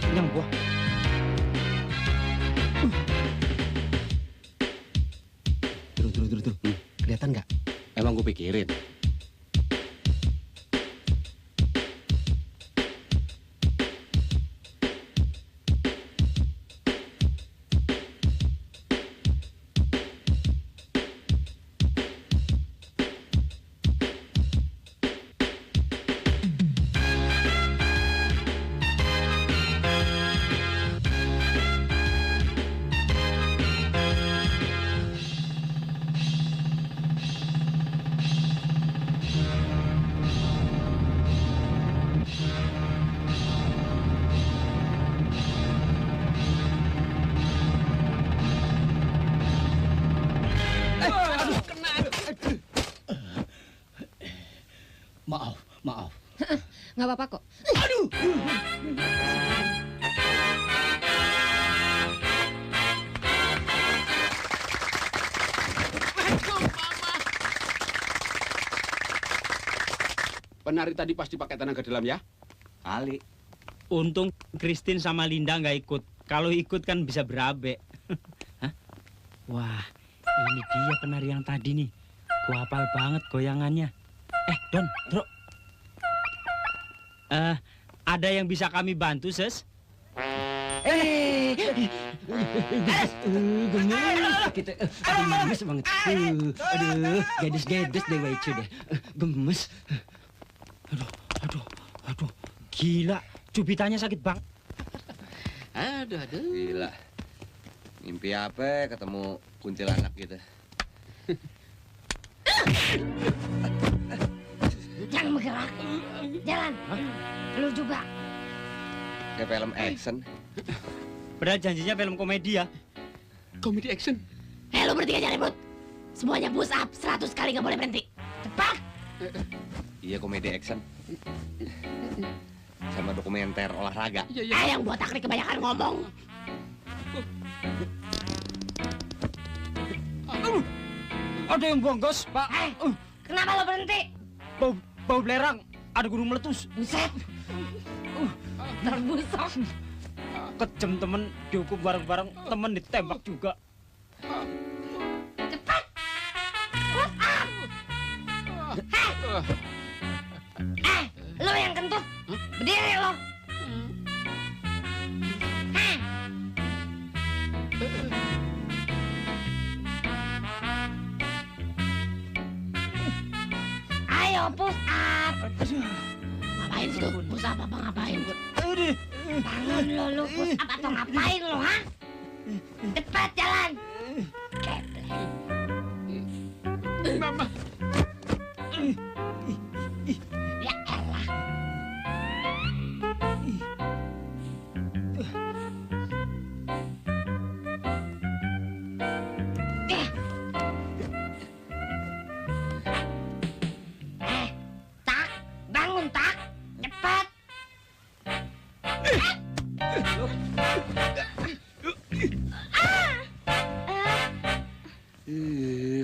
Kenyang gua. Tuh. Kelihatan nggak? Emang gue pikirin. Maaf. Nggak apa-apa kok. Aduh. Penari tadi pasti pakai tenaga dalam ya? Kali. Untung Christine sama Linda nggak ikut. Kalau ikut kan bisa berabe. Hah? Wah, ini dia penari yang tadi nih. Gua hafal banget goyangannya. Don, Bro. Ada yang bisa kami bantu, Ses? Gemes kita. Gemes banget. Aduh, gadis-gadis deh Waicu deh. Gemes. Aduh, gila. Cubitannya sakit banget. Aduh. Gila. Mimpi apa ketemu kuntilanak gitu. Jangan bergerak. Jalan. Lu juga. Kayak film action. Padahal janjinya film komedi ya. Komedi action. Lu bertiga jangan ribut. Semuanya push up 100 kali nggak boleh berhenti. Cepat. Iya, komedi action. Sama dokumenter olahraga. Yang buat takrik kebanyakan ngomong. Ada yang bonggos, Pak. Kenapa lo berhenti? Bau belerang. Ada gunung meletus. Buset. Terbusok. Kejem temen dihukum bareng-bareng, temen ditembak juga. Cepat. Push up. Lo yang kentut. Berdiri lo. Ayo push up. Ngapain sih tuh? Push up apa ngapain? Bangun lo push up atau ngapain lo, ha? Cepat jalan. Mama. Ya elah. Tak, bangun tak, cepat.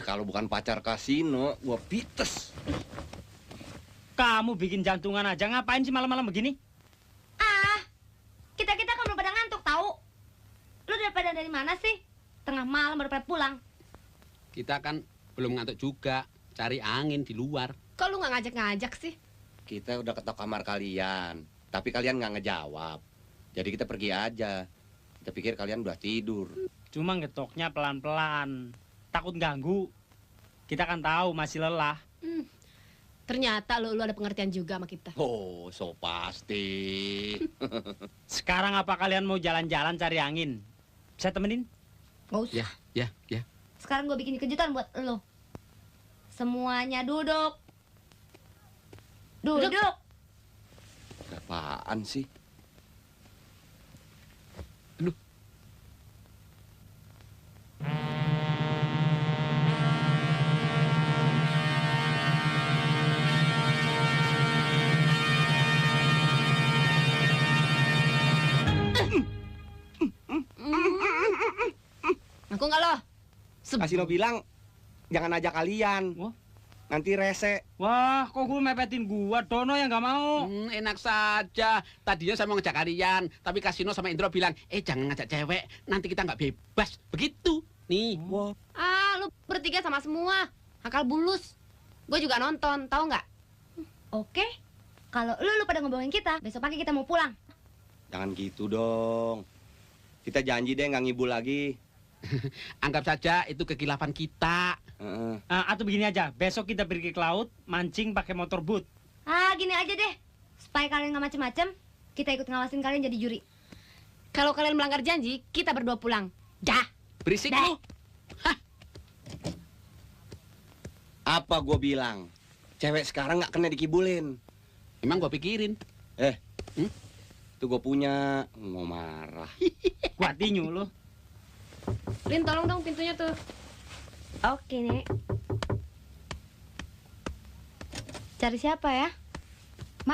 Kalau bukan pacar kasino, gua pites. Kamu bikin jantungan aja, ngapain sih malam-malam begini? Kita kan belum pada ngantuk tahu. Lu daripada dari mana sih? Tengah malam baru pada pulang. Kita kan belum ngantuk juga. Cari angin di luar. Kok lu nggak ngajak-ngajak sih? Kita udah ketok kamar kalian, tapi kalian nggak ngejawab. Jadi kita pergi aja. Kita pikir kalian udah tidur. Cuma ngetoknya pelan-pelan. Takut ganggu. Kita kan tahu masih lelah. Ternyata lu ada pengertian juga sama kita. Oh, so pasti. Sekarang apa kalian mau jalan-jalan cari angin? Bisa temenin? Nggak usah. Ya. Sekarang gue bikin kejutan buat lo. Semuanya duduk. Duduk. Apaan sih? Aku nggak lo. Kasino bilang jangan ajak kalian. Nanti rese. Wah, kok gue mepetin gua? Dono yang nggak mau. Enak saja. Tadinya saya mau ngajak kalian, tapi Kasino sama Indro bilang, jangan ngajak cewek, nanti kita nggak bebas. Begitu. Nih. Lu bertiga sama semua. Akal bulus. Gue juga nonton, tahu nggak? Oke. Kalau lu pada ngebohongin kita, besok pagi kita mau pulang. Jangan gitu dong. Kita janji deh nggak ngibul lagi. Anggap saja itu kekhilafan kita. Atau begini aja, besok kita pergi ke laut, mancing pakai motor boot. Gini aja deh. Supaya kalian nggak macem-macem, kita ikut ngawasin kalian jadi juri. Kalau kalian melanggar janji, kita berdua pulang. Dah. Berisik lu. Apa gue bilang? Cewek sekarang nggak kena dikibulin. Emang gue pikirin. Itu gue punya. Mau marah. Gua tinyu lu. Lin, tolong dong pintunya tuh. Oke, Nek. Cari siapa ya?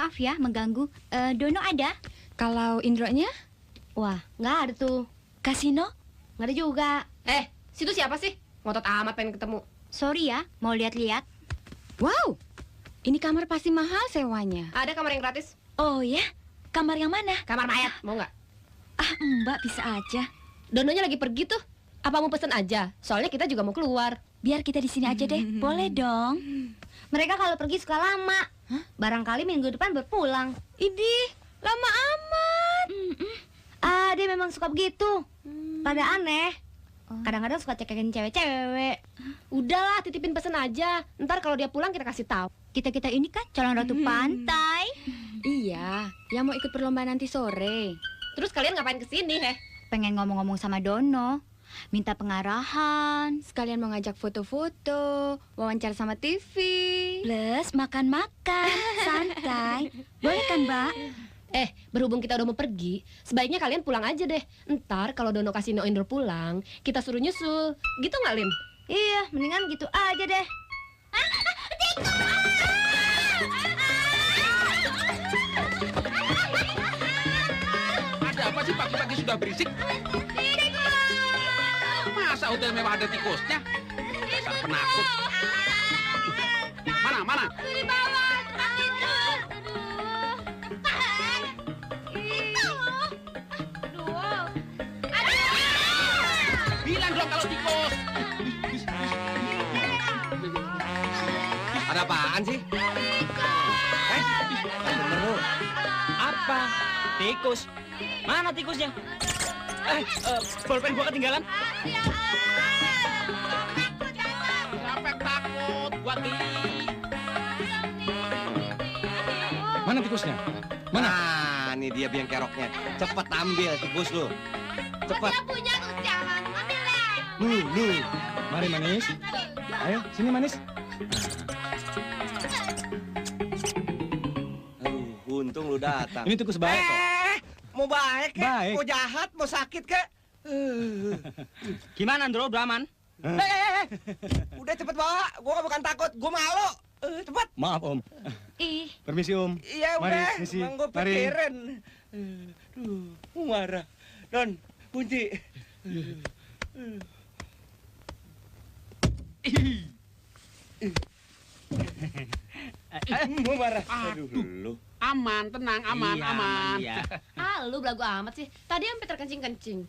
Maaf ya mengganggu. Dono ada? Kalau Indronya? Wah, Nggak ada tuh. kasino? Nggak ada juga. Situ siapa sih? Ngotot amat pengen ketemu. Sorry ya, mau lihat-lihat. Wow, ini kamar pasti mahal sewanya. Ada kamar yang gratis. Oh ya, kamar yang mana? Kamar mayat, mau nggak? Ah, Mbak bisa aja. Dononya lagi pergi tuh. Apa mau pesen aja? Soalnya kita juga mau keluar. Biar kita di sini aja deh. Boleh dong. Mereka kalau pergi suka lama. Barangkali minggu depan berpulang. Idih, lama amat. Dia memang suka begitu. Pada aneh. Kadang-kadang suka cekekin cewek-cewek. Udahlah, titipin pesen aja. Ntar kalau dia pulang kita kasih tahu. Kita ini kan calon ratu pantai. Iya, yang mau ikut perlombaan nanti sore. Terus kalian ngapain kesini, Pengen ngomong-ngomong sama Dono. Minta pengarahan. Sekalian mau ngajak foto-foto, wawancara sama TV. Plus makan-makan, santai. Boleh kan, Mbak? Berhubung kita udah mau pergi, sebaiknya kalian pulang aja deh. Ntar kalau Dono kasih No Indro pulang, kita suruh nyusul. Gitu nggak, Lin? Iya, mendingan gitu aja deh. Ada apa sih pagi-pagi sudah berisik? Masa hotel mewah ada tikusnya? Dasar penakut. Mana? Di bawah, tempat tidur. Bilang dong kalau tikus. Ada apaan sih? Bener lu. Apa? Tikus. Mana tikusnya? Bolpen gua ketinggalan. Siapa yang takut? Gua Mana tikusnya? Mana? Nah, ini dia biang keroknya. Cepet ambil tikus lu. Cepet. Dia punya tuh, jangan ambil deh. Nih. Mari manis. Ayo, sini manis. Untung lu datang. Ini tikus baik kok. Mau baik ya? Baik. Mau jahat? Mau sakit ke? Gimana, Andro? Udah aman? Udah cepet bawa. Gua bukan takut, gua malu. Cepet. Maaf, Om. Permisi, Om. Iya Mari, udah. misi. Emang gua Mari. pikirin. Mau marah. Don, kunci. Mau marah. Aduh, lu. Aman, tenang, aman. Iya, aman, ya. Lu belagu amat sih. Tadi sampai terkencing-kencing.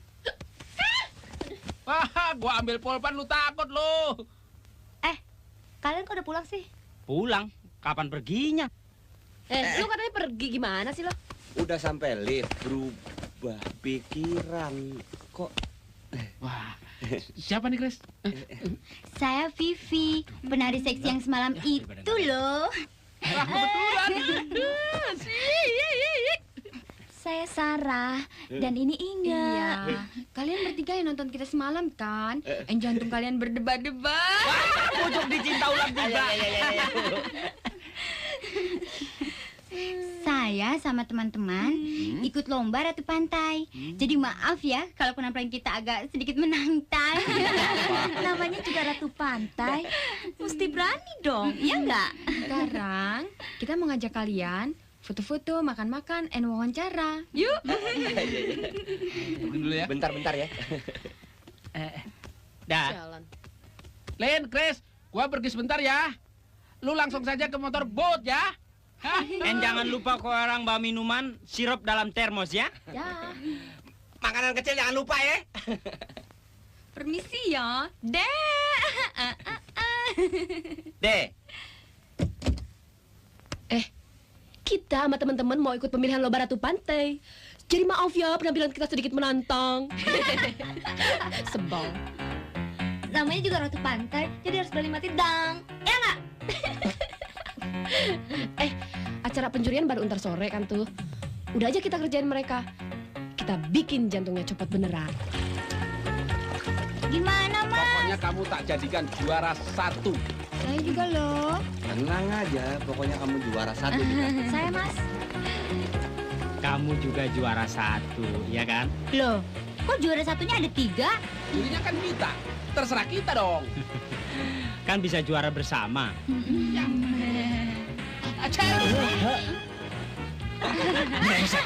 Wah, gua ambil pulpen lu takut lu. Kalian kok udah pulang sih? Pulang? Kapan perginya? Lu katanya pergi gimana sih lo? Udah sampai lift, berubah pikiran. Kok Wah, siapa nih, Chris? Saya Vivi, penari seksi yang semalam itu loh. Kebetulan. Saya Sarah, dan ini Inga. Iya. Kalian bertiga yang nonton kita semalam kan? Yang jantung kalian berdebar-debar. Pojok dicinta ulang tiba. Saya sama teman-teman ikut lomba Ratu Pantai. Jadi maaf ya kalau penampilan kita agak sedikit menantang. Namanya juga Ratu Pantai. Mesti berani dong, iya nggak? Sekarang kita mau ngajak kalian foto-foto, makan-makan, and wawancara. Yuk. Tunggu dulu ya. bentar ya. Dah. Jalan. Len, Chris, gua pergi sebentar ya. Lu langsung saja ke motor boat ya. Dan jangan lupa kau orang bawa minuman, sirup dalam termos ya. Ya. Makanan kecil jangan lupa ya. Permisi ya. Dek. Deh. Kita sama teman-teman mau ikut pemilihan lomba Ratu Pantai. Jadi maaf ya penampilan kita sedikit menantang. Sebel. Namanya juga Ratu Pantai, jadi harus berani mati dang. Ya nggak? Acara penjurian baru ntar sore kan tuh. Udah aja kita kerjain mereka. Kita bikin jantungnya copot beneran. Gimana, Mas? Pokoknya kamu tak jadikan juara 1. Saya juga loh. Tenang aja, pokoknya kamu juara 1 juga. Saya, Mas. Kamu juga juara 1, ya kan? Loh, kok juara satunya ada 3? Jurinya kan kita. Terserah kita dong. Kan bisa juara bersama. Brengsek.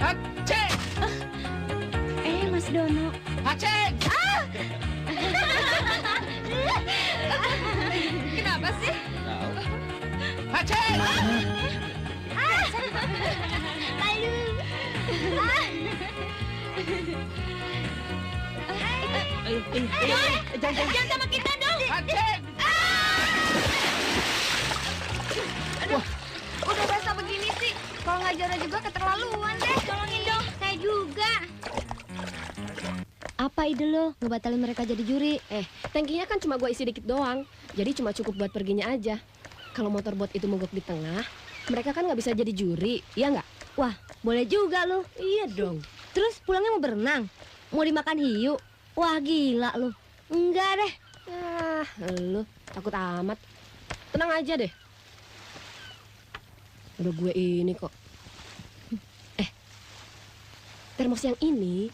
Aceh! Mas Dono. Aceh! Kenapa sih? Aceh! Lalu. Jangan sama kita dong. Aceh! Aduh, udah basah begini sih. Kalau nggak juara juga keterlaluan deh. Tolongin dong. Saya juga. Apa ide lo ngebatalin mereka jadi juri? Tankinya kan cuma gua isi dikit doang. Jadi cuma cukup buat perginya aja. Kalau motorbot itu mogok di tengah, mereka kan nggak bisa jadi juri, iya nggak? Wah, boleh juga lo. Iya dong. Terus pulangnya mau berenang? Mau dimakan hiu? Wah, gila lo. Enggak deh. Lu takut amat. Tenang aja deh. Udah gue ini kok. Termos yang ini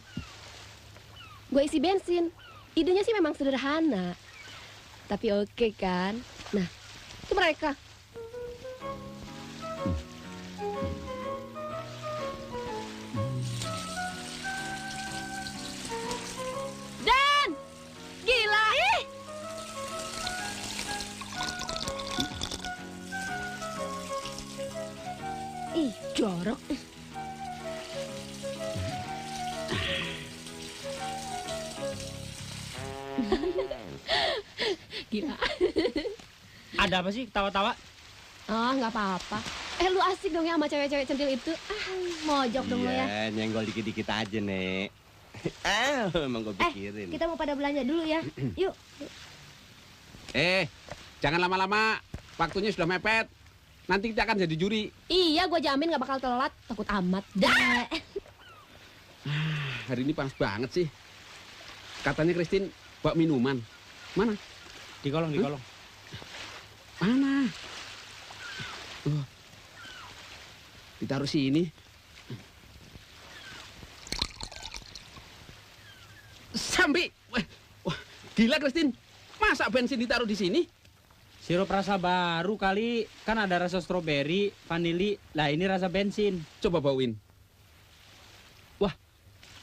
gue isi bensin. Idenya sih memang sederhana, tapi oke kan? Nah, itu mereka. Dan gila. Ih, jorok. Gila. Ada apa sih tawa-tawa? Nggak apa-apa. Lu asik dong ya sama cewek-cewek centil itu. Mojok dong lo ya. Iya, nyenggol dikit-dikit aja, Nek. Emang gue pikirin. Kita mau pada belanja dulu ya. Yuk. Jangan lama-lama. Waktunya sudah mepet. Nanti kita akan jadi juri. Iya, gue jamin nggak bakal telat. Takut amat. Dah. Hari ini panas banget sih. Katanya Christine bawa minuman. Mana? Di kolong, di kolong. Mana? Ditaruh sini. Sambi. Wah, gila Christine. Masa bensin ditaruh di sini? Sirup rasa baru kali. Kan ada rasa stroberi, vanili. Lah ini rasa bensin. Coba bauin. Wah,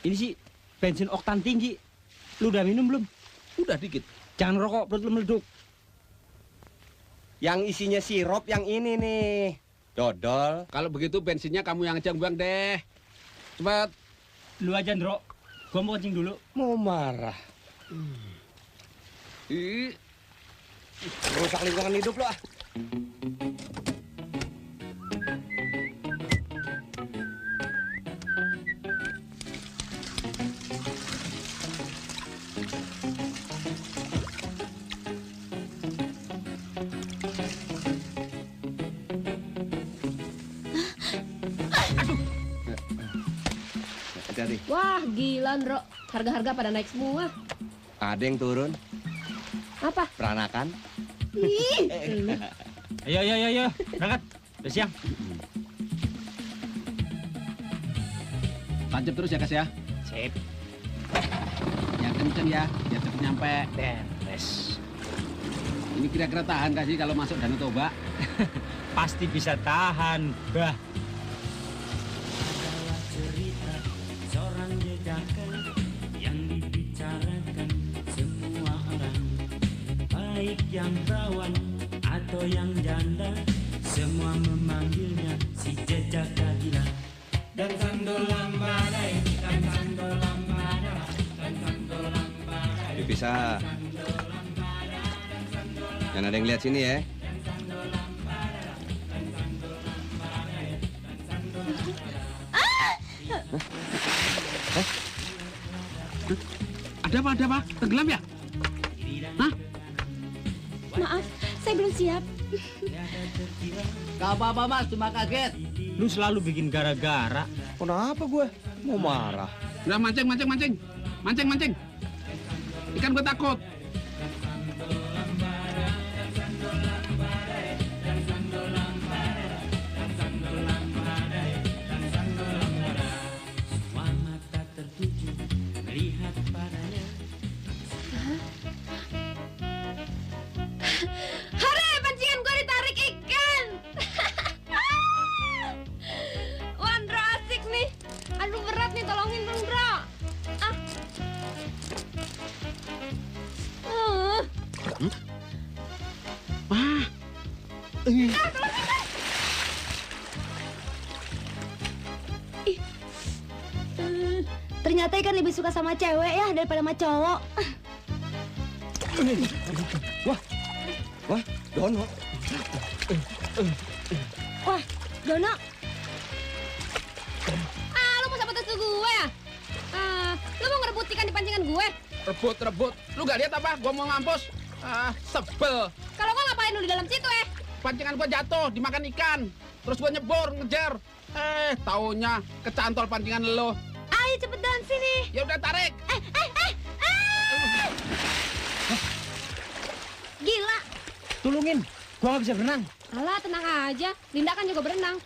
ini sih bensin oktan tinggi. Lu udah minum belum? Udah dikit. Jangan rokok, perut lu meleduk. Yang isinya sirup yang ini nih. Dodol. Kalau begitu bensinnya kamu yang ngejang buang deh. Cepat. Lu aja, Ndro. Gua mau kencing dulu. Mau marah. Rusak lingkungan hidup lo. Wah, gila, Ndro. Harga-harga pada naik semua. Ada yang turun. Apa? Peranakan. Ih, Ayo. Berangkat. Udah siang. Tancap terus ya, Kas ya. Sip. Yang kenceng ya, biar cepet nyampe. Beres. Ini kira-kira tahan gak sih kalau masuk Danau Toba? Pasti bisa tahan, bah. Baik yang perawan atau yang janda, semua memanggilnya si jejak gila. Dan sandolam badai, dan sandolam badai, dan sandolam badai. Dipisah. Jangan ada yang lihat sini ya. Ada apa? Tenggelam ya? Hah? maaf, saya belum siap. Gak apa-apa mas, cuma kaget. Lu selalu bikin gara-gara. Kenapa gue? Mau marah. Udah mancing. Ikan gue takut. Hore, pancingan gua ditarik ikan. Wah, Ndro asik nih. Aduh berat nih, tolongin dong, Ndro. Wah. Ternyata ikan lebih suka sama cewek ya daripada sama cowok. Wah, Dono. Wah, Dono. Lu mau sabotage gue ya? Lu mau ngerebut ikan di pancingan gue? Rebut. Lu gak lihat apa? Gua mau ngampus. Sebel. Kalau gua ngapain lu di dalam situ ya? Pancingan gua jatuh, dimakan ikan. Terus gua nyebur, ngejar. Taunya kecantol pancingan lo. Ayo cepetan sini. Ya udah tarik. Gila. Tolongin, gua nggak bisa berenang. Alah, tenang aja. Linda kan juga berenang.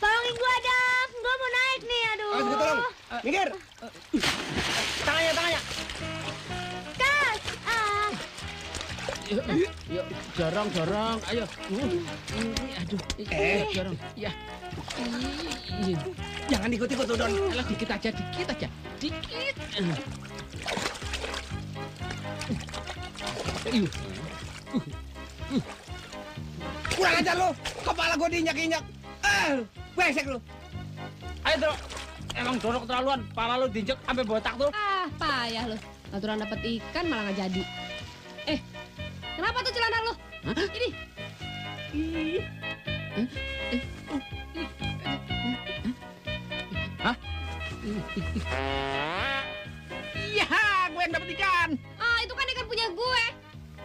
Tolongin gua, Dam. Gua mau naik nih, aduh. Ayo, tolong. Minggir. Tangannya. Kas. Yuk, dorong. Ayo. Aduh. Dorong. Ya. Jangan ikut-ikut tuh, Don. Alah, dikit aja. Dikit. Kurang ajar lu. Kepala gua diinjak-injak. Besek lu. Ayo, Dro. Emang Dono keterlaluan. Pala lu diinjek sampai botak tuh. Payah lu. Aturan dapat ikan malah nggak jadi. Kenapa tuh celana lu? Ini. Iya, gue yang dapet ikan. Itu kan ikan punya gue.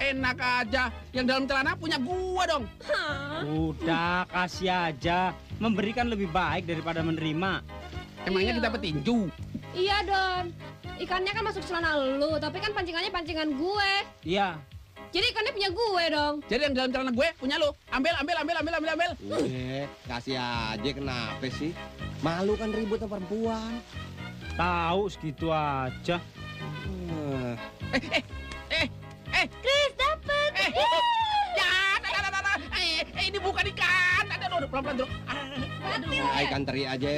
Enak aja. Yang dalam celana punya gua dong. Udah, kasih aja. Memberikan lebih baik daripada menerima. Emangnya kita petinju? Iya, Don. Ikannya kan masuk celana lu, tapi kan pancingannya pancingan gue. Iya. Jadi ikannya punya gue dong. Jadi yang dalam celana gue punya lu. Ambil. Kasih aja, kenapa sih? Malu kan ribut sama perempuan. Tahu segitu aja. Chris dapet. Ini bukan ikan. Aduh, pelan-pelan, Bro. Ikan teri aja.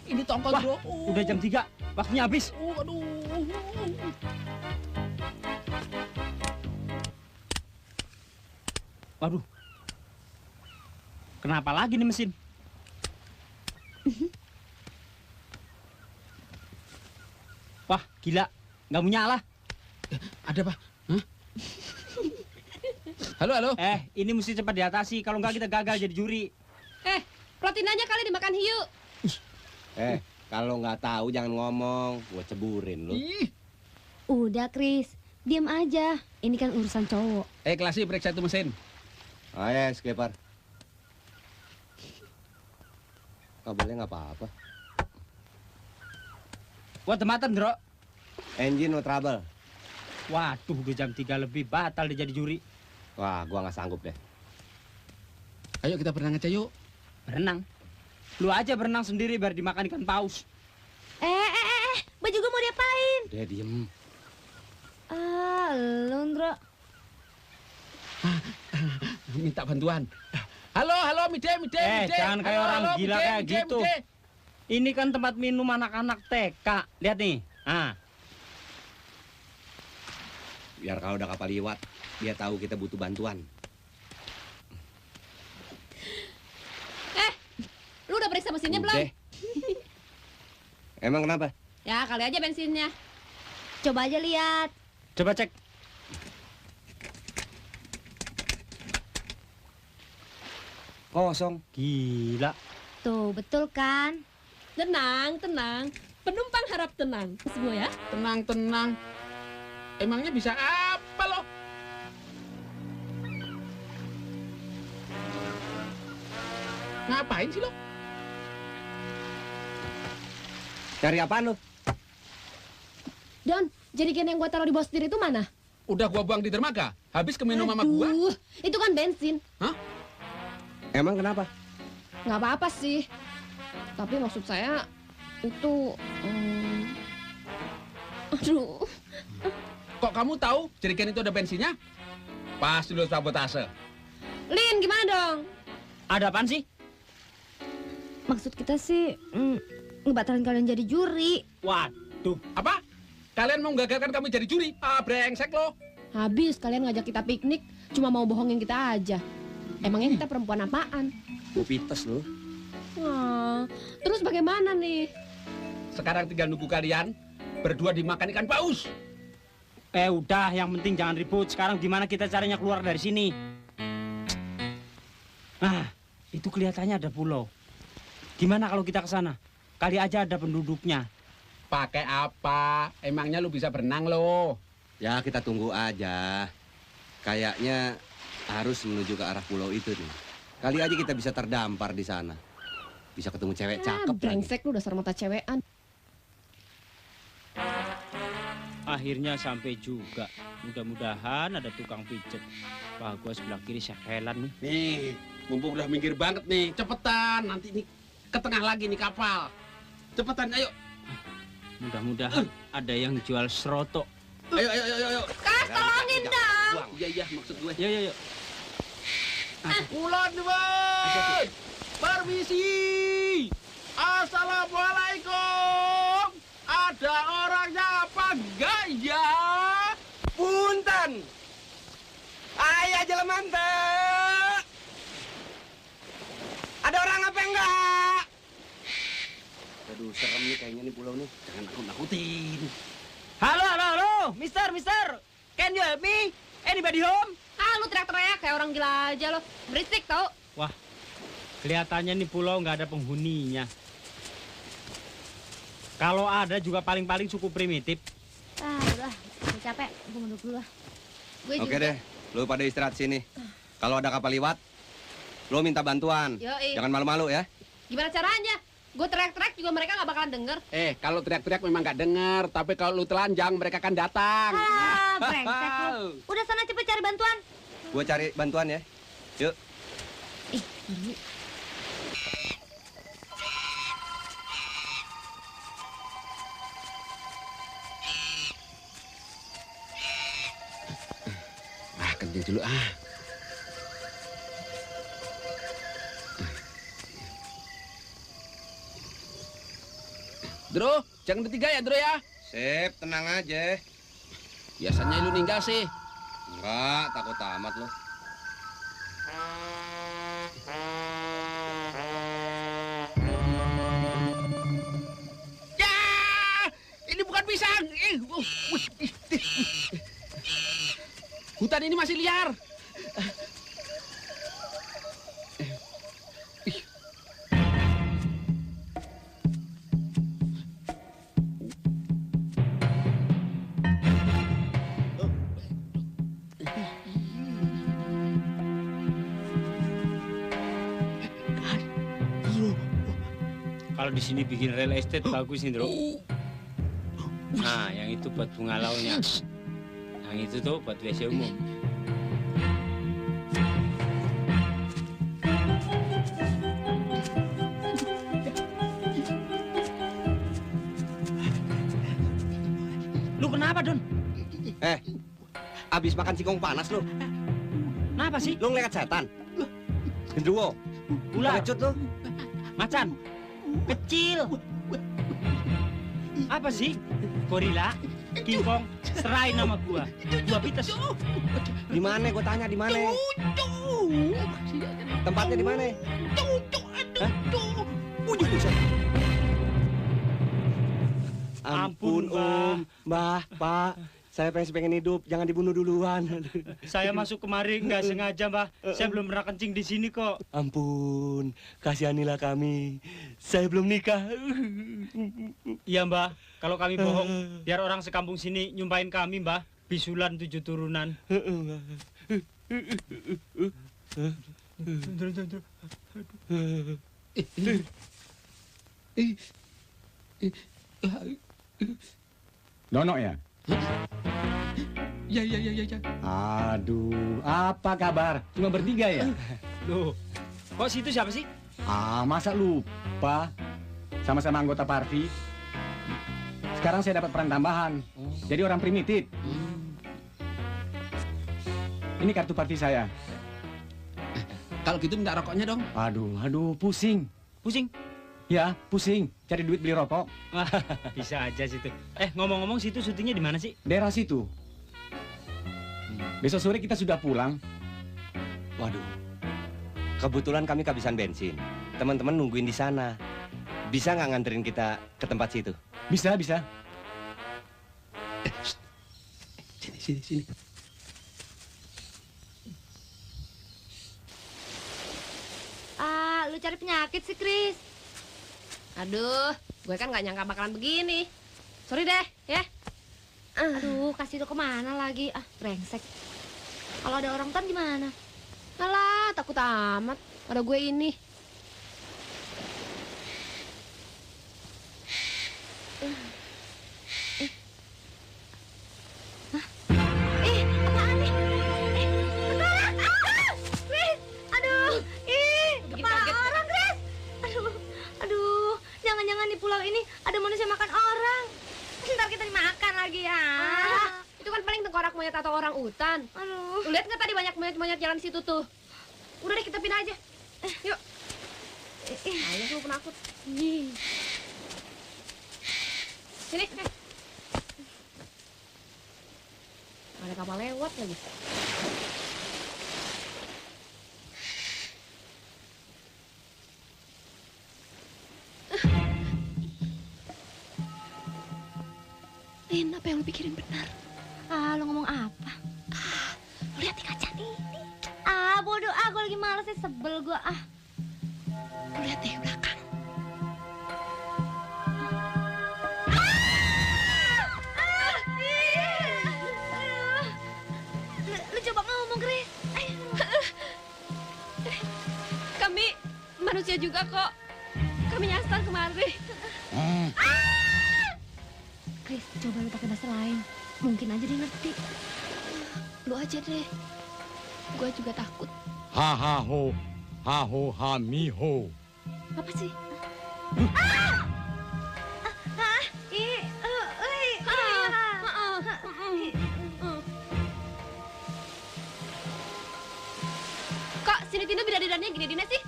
Ini tongkol, Wah, Bro. udah jam 3. Waktunya habis. Aduh. Waduh. Kenapa lagi nih mesin? Wah, gila. Nggak mau nyala. Ada, Pak. Hah? Halo. Ini mesti cepat diatasi. Kalau nggak kita gagal jadi juri. Proteinnya kali dimakan hiu. Kalau nggak tahu jangan ngomong. Gua ceburin lu. Udah, Chris. Diam aja. Ini kan urusan cowok. Klasi, periksa itu mesin. Ayo, skipper. Kabelnya nggak apa-apa. Wah, tematan, Bro. Engine no trouble. Waduh, udah jam 3 lebih. Batal dia jadi juri. Wah, gua nggak sanggup deh. Ayo kita berenang aja yuk. Berenang? Lu aja berenang sendiri biar dimakan ikan paus. Baju gue mau diapain? Dia diem. Lu, Ndro. Minta bantuan. Halo, Mide. Jangan kayak orang gila Mide, kayak gitu. Mide. Ini kan tempat minum anak-anak TK. Lihat nih. Biar kalau udah kapal liwat, dia tahu kita butuh bantuan. Lu udah periksa mesinnya belum? Emang kenapa? Ya, kali aja bensinnya. Coba aja lihat. Coba cek. Kosong. Gila. Tuh, betul kan? Tenang. Penumpang harap tenang. Semua ya. Tenang. Emangnya bisa apa lo? Ngapain sih lo? Cari apaan lo? Don, jerigen yang gua taruh di bawah setir itu mana? Udah gua buang di dermaga. Habis keminum sama gua. Itu kan bensin. Hah? Emang kenapa? Nggak apa-apa sih. Tapi maksud saya itu... Aduh. Kok kamu tahu jerigen itu ada bensinnya? Pasti lu sabotase. Lin, gimana dong? Ada apaan sih? Maksud kita sih ngebatalin kalian jadi juri. Waduh, apa? Kalian mau menggagalkan kami jadi juri? Ah, brengsek lo. Habis kalian ngajak kita piknik, cuma mau bohongin kita aja. Emangnya kita perempuan apaan? Mau pites lu. Wah, terus bagaimana nih? Sekarang tinggal nunggu kalian berdua dimakan ikan paus. Udah, yang penting jangan ribut. Sekarang gimana kita caranya keluar dari sini? Nah, itu kelihatannya ada pulau. Gimana kalau kita ke sana? Kali aja ada penduduknya. Pakai apa? Emangnya lu bisa berenang lo? Ya, kita tunggu aja. Kayaknya harus menuju ke arah pulau itu nih. Kali aja kita bisa terdampar di sana. Bisa ketemu cewek cakep lagi. Brengsek lu dasar mata cewekan. Akhirnya sampai juga. Mudah-mudahan ada tukang pijet. Wah, gua sebelah kiri sekelan nih. Nih, mumpung udah minggir banget nih. Cepetan, nanti nih ke tengah lagi nih kapal. Cepetan, ayo. Mudah-mudahan ada yang jual seroto. Ayo. Kas, tolongin dong. Iya, maksud gue. Yo. Ulon, Bos. Permisi. Assalamualaikum. Ada orangnya apa enggak ya? Punten. Ayah jelemante. Ada orang apa enggak? Aduh, serem nih kayaknya nih pulau nih. Jangan nakut-nakutin. Halo, Mister. Can you help me? Anybody home? Ah, lu teriak-teriak kayak orang gila aja lo. Berisik tau. Wah, kelihatannya nih pulau nggak ada penghuninya. Kalau ada juga paling-paling cukup primitif. Udah capek, gue duduk dulu lah. Oke deh, lu pada istirahat sini. Kalau ada kapal liwat, lu minta bantuan. Yoi. Jangan malu-malu ya. Gimana caranya? Gue teriak-teriak juga mereka nggak bakalan denger. Kalau teriak-teriak memang nggak dengar, tapi kalau lu telanjang mereka akan datang. Brengsek lu. Udah sana cepet cari bantuan. Gua cari bantuan ya. Yuk. Kencing dulu ah. Dro, jangan bertiga ya, Dro ya. Sip, tenang aja. Biasanya lu ninggal sih. Enggak, takut amat lo. Ya, ini bukan pisang. Hutan ini masih liar. Kalau di sini bikin real estate bagus nih, Bro. Nah, yang itu buat bunga launya. Yang itu tuh buat WC umum. Lu kenapa, Don? Abis makan singkong panas lu. Kenapa sih? Lu ngeliat setan? Genderuwo? Ular? Pengecut lu? Macan? Kecil? Apa sih? Gorila? King Kong? Serain nama gua. Gua pites. Di mana? Gua tanya di mana? Tempatnya di mana? Ampun, Om, Mbah, Pak. Saya pengen hidup, jangan dibunuh duluan. Saya masuk kemari nggak sengaja, Mbah. Saya belum pernah kencing di sini kok. Ampun, kasihanilah kami. Saya belum nikah. Iya, Mbah. Kalau kami bohong, biar orang sekampung sini nyumpahin kami, Mbah. Bisulan 7 turunan. Nono ya? Ya. Aduh, apa kabar? Cuma bertiga ya? Loh, kok situ siapa sih? Masa lupa? Sama-sama anggota Parvi. Sekarang saya dapat peran tambahan. Jadi orang primitif. Ini kartu party saya. Kalau gitu minta rokoknya dong. Aduh, pusing. Pusing? Ya, pusing. Cari duit beli rokok. Bisa aja situ. Ngomong-ngomong situ syutingnya di mana sih? Daerah situ. Besok sore kita sudah pulang. Waduh, kebetulan kami kehabisan bensin. Teman-teman nungguin di sana. Bisa nggak nganterin kita ke tempat situ? Bisa. Sini. Lu cari penyakit sih, Chris. Aduh, gue kan nggak nyangka bakalan begini. Sorry deh, ya. Aduh, kasih itu kemana lagi? Brengsek. Kalau ada orang hutan gimana? Alah, takut amat. Ada gue ini. Apaan nih? Chris! Aduh! Kepala orang, Chris! Aduh, jangan-jangan di pulau ini ada manusia makan orang. Ntar kita dimakan lagi ya. Itu kan paling tengkorak monyet atau orang utan. Aduh. Lu lihat nggak tadi banyak monyet-monyet jalan di situ tuh? Udah deh, kita pindah aja. Yuk. Ayo, lu penakut. Sini. Ada kapal lewat lagi. Lin, apa yang lu pikirin benar? Lu ngomong apa? Lu lihat di kaca nih. Bodoh, gue lagi males sih, sebel gue. Lu lihat deh belakang. Lu coba ngomong, Chris. Kami manusia juga kok. Kami nyasar kemari. Chris, coba lu pakai bahasa lain. Mungkin aja dia ngerti. Lu aja deh. Gua juga takut. Ha ho, ha mi ho. Apa sih? Kok sini Tino bidadarinya gini-gini sih?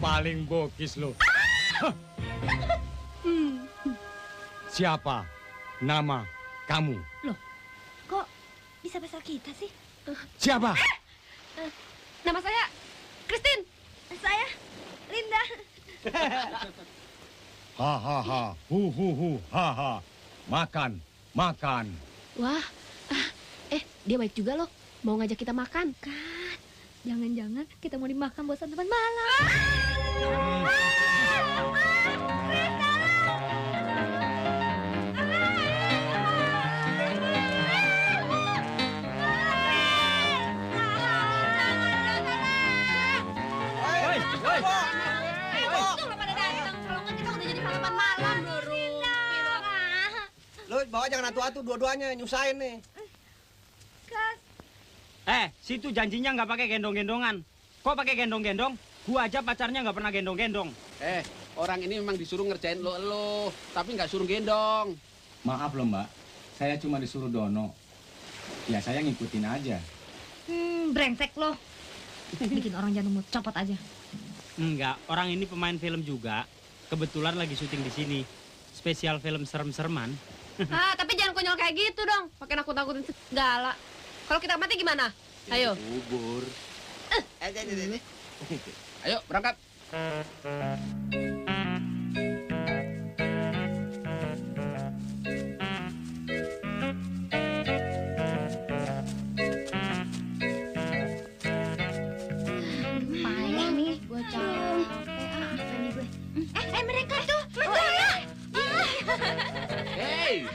Paling bokis lo. Siapa nama kamu? Loh, kok bisa bahasa kita sih? Siapa? Nama saya Christine. Saya Linda. Ha, hu, ha. Makan. Wah, dia baik juga loh. Mau ngajak kita makan. Kan, jangan-jangan kita mau dimakan buat santapan malam. Lu bawa jangan atu-atu dua-duanya, nyusahin nih. Situ janjinya nggak pakai gendong-gendongan. Kok pakai gendong-gendong? Gua aja pacarnya nggak pernah gendong-gendong. Orang ini memang disuruh ngerjain lo, tapi nggak suruh gendong. Maaf loh mbak, saya cuma disuruh dono. Ya saya ngikutin aja. Brengsek lo. Bikin orang jantung mau copot aja. Enggak, orang ini pemain film juga. Kebetulan lagi syuting di sini. Spesial film serem-sereman. Tapi jangan konyol kayak gitu dong. Pakai nakut-nakutin segala. Kalau kita mati gimana? Ayo. Kubur. Ayo, berangkat. Payah nih, gue capek. Apa nih gue? Mereka tuh. Hei.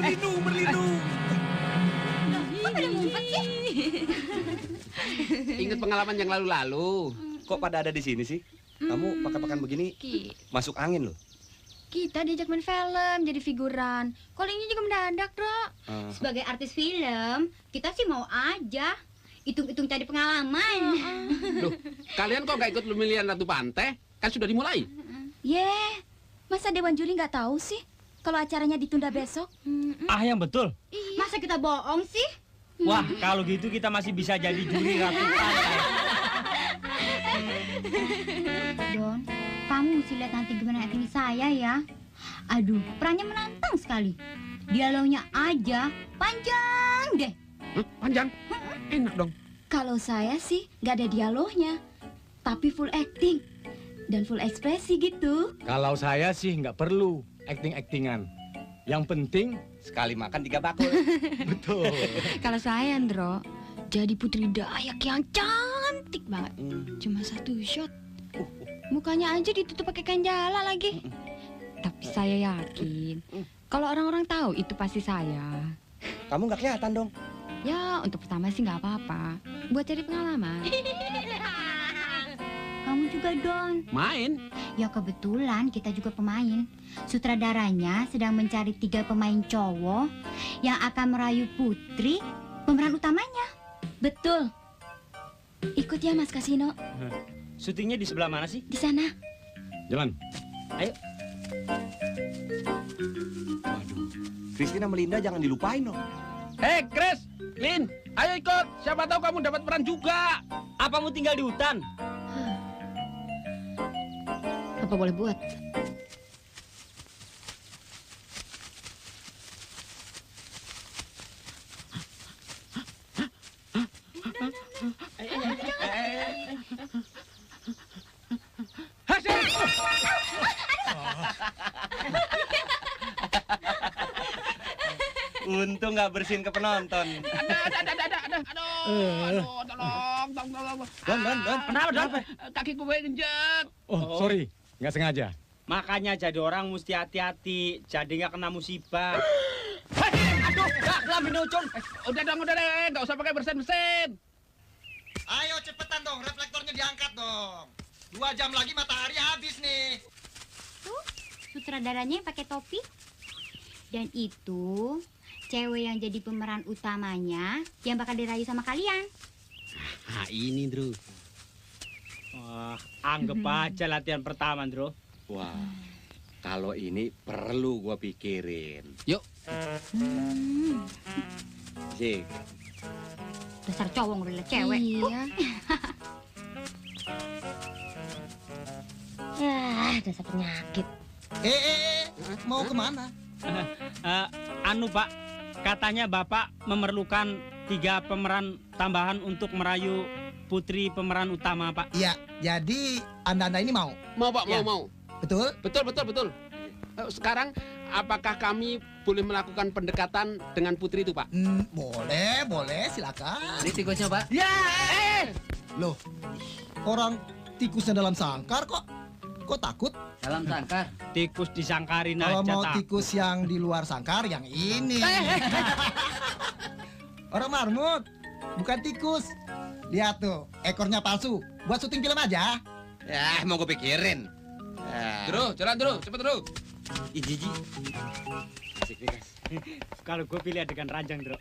Berlindung. Kok pada ngumpet sih? Ingat pengalaman yang lalu-lalu. Kok pada ada di sini sih? Kamu pakai-pakan begini masuk angin loh. Kita diajak main film, jadi figuran. Kalau ini juga mendadak, Bro. Sebagai artis film, kita sih mau aja. Hitung-hitung cari pengalaman. Loh, kalian kok gak ikut pemilihan Ratu Pantai? Kan sudah dimulai. Masa Dewan Juri nggak tahu sih? kalau acaranya ditunda besok? Ah, yang betul. Masa kita bohong sih? Wah, kalau gitu kita masih bisa jadi juri Ratu Pantai. Don, kamu mesti lihat nanti gimana acting saya ya. Aduh, perannya menantang sekali. Dialognya aja panjang deh. Panjang? Enak dong. Kalau saya sih nggak ada dialognya, tapi full acting dan full ekspresi gitu. Kalau saya sih nggak perlu acting-actingan. Yang penting sekali makan 3 bakul. Betul. Kalau saya, Andro, jadi Putri Dayak yang cantik banget. Cuma 1 shot. Mukanya aja ditutup pakai kain jala lagi. Tapi saya yakin kalau orang-orang tahu itu pasti saya. Kamu nggak kelihatan dong. Ya, untuk pertama sih nggak apa-apa. Buat cari pengalaman. Kamu juga, Don. Main? Ya kebetulan kita juga pemain. Sutradaranya sedang mencari 3 pemain cowok yang akan merayu Putri, pemeran utamanya. Betul. Ikut ya, Mas Kasino. Syutingnya di sebelah mana sih? Di sana. Jalan. Ayo. Waduh, Christina Melinda jangan dilupain dong. Hei, Chris, Lin, ayo ikut. Siapa tahu kamu dapat peran juga. Apa mau tinggal di hutan? Apa boleh buat? Untung nggak bersihin ke penonton. Aduh, tolong. Don. Kenapa, Don? Kaki gue injek. Oh, sorry. Nggak sengaja. Makanya jadi orang mesti hati-hati, jadi nggak kena musibah. Aduh, kelamin ucun. Udah deh, nggak usah pakai bersin-bersin. Ayo cepetan dong, reflektornya diangkat dong. 2 jam lagi matahari habis nih. Tuh, sutradaranya yang pakai topi. Dan itu cewek yang jadi pemeran utamanya yang bakal dirayu sama kalian. Nah, ini, Bro. Wah, anggap aja latihan pertama, Bro. Wah, kalau ini perlu gua pikirin. Yuk. Sik. Dasar cowok ngeliat cewek. Iya. Dasar penyakit. Mau kemana? Anu, Pak, katanya Bapak memerlukan 3 pemeran tambahan untuk merayu Putri pemeran utama, Pak. Iya, jadi Anda ini mau? Mau, Pak, Ya. mau. Betul? Betul. Sekarang, apakah kami boleh melakukan pendekatan dengan Putri itu, Pak? Boleh, silakan. Ini tikusnya, Pak. Ya, Loh, orang tikusnya dalam sangkar kok takut? Dalam sangkar. Tikus disangkarin Kalau aja, mau tak. tikus yang di luar sangkar, yang ini. Orang marmut, bukan tikus. Lihat tuh, ekornya palsu. Buat syuting film aja. Ya, mau gue pikirin. Jalan, cepet, Bro. Jiji. Asik nih, guys. Kalau gue pilih adegan ranjang, Bro.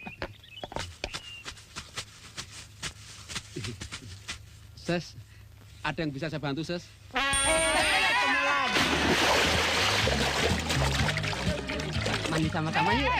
Ses, ada yang bisa saya bantu, Ses? Mandi sama-sama yuk.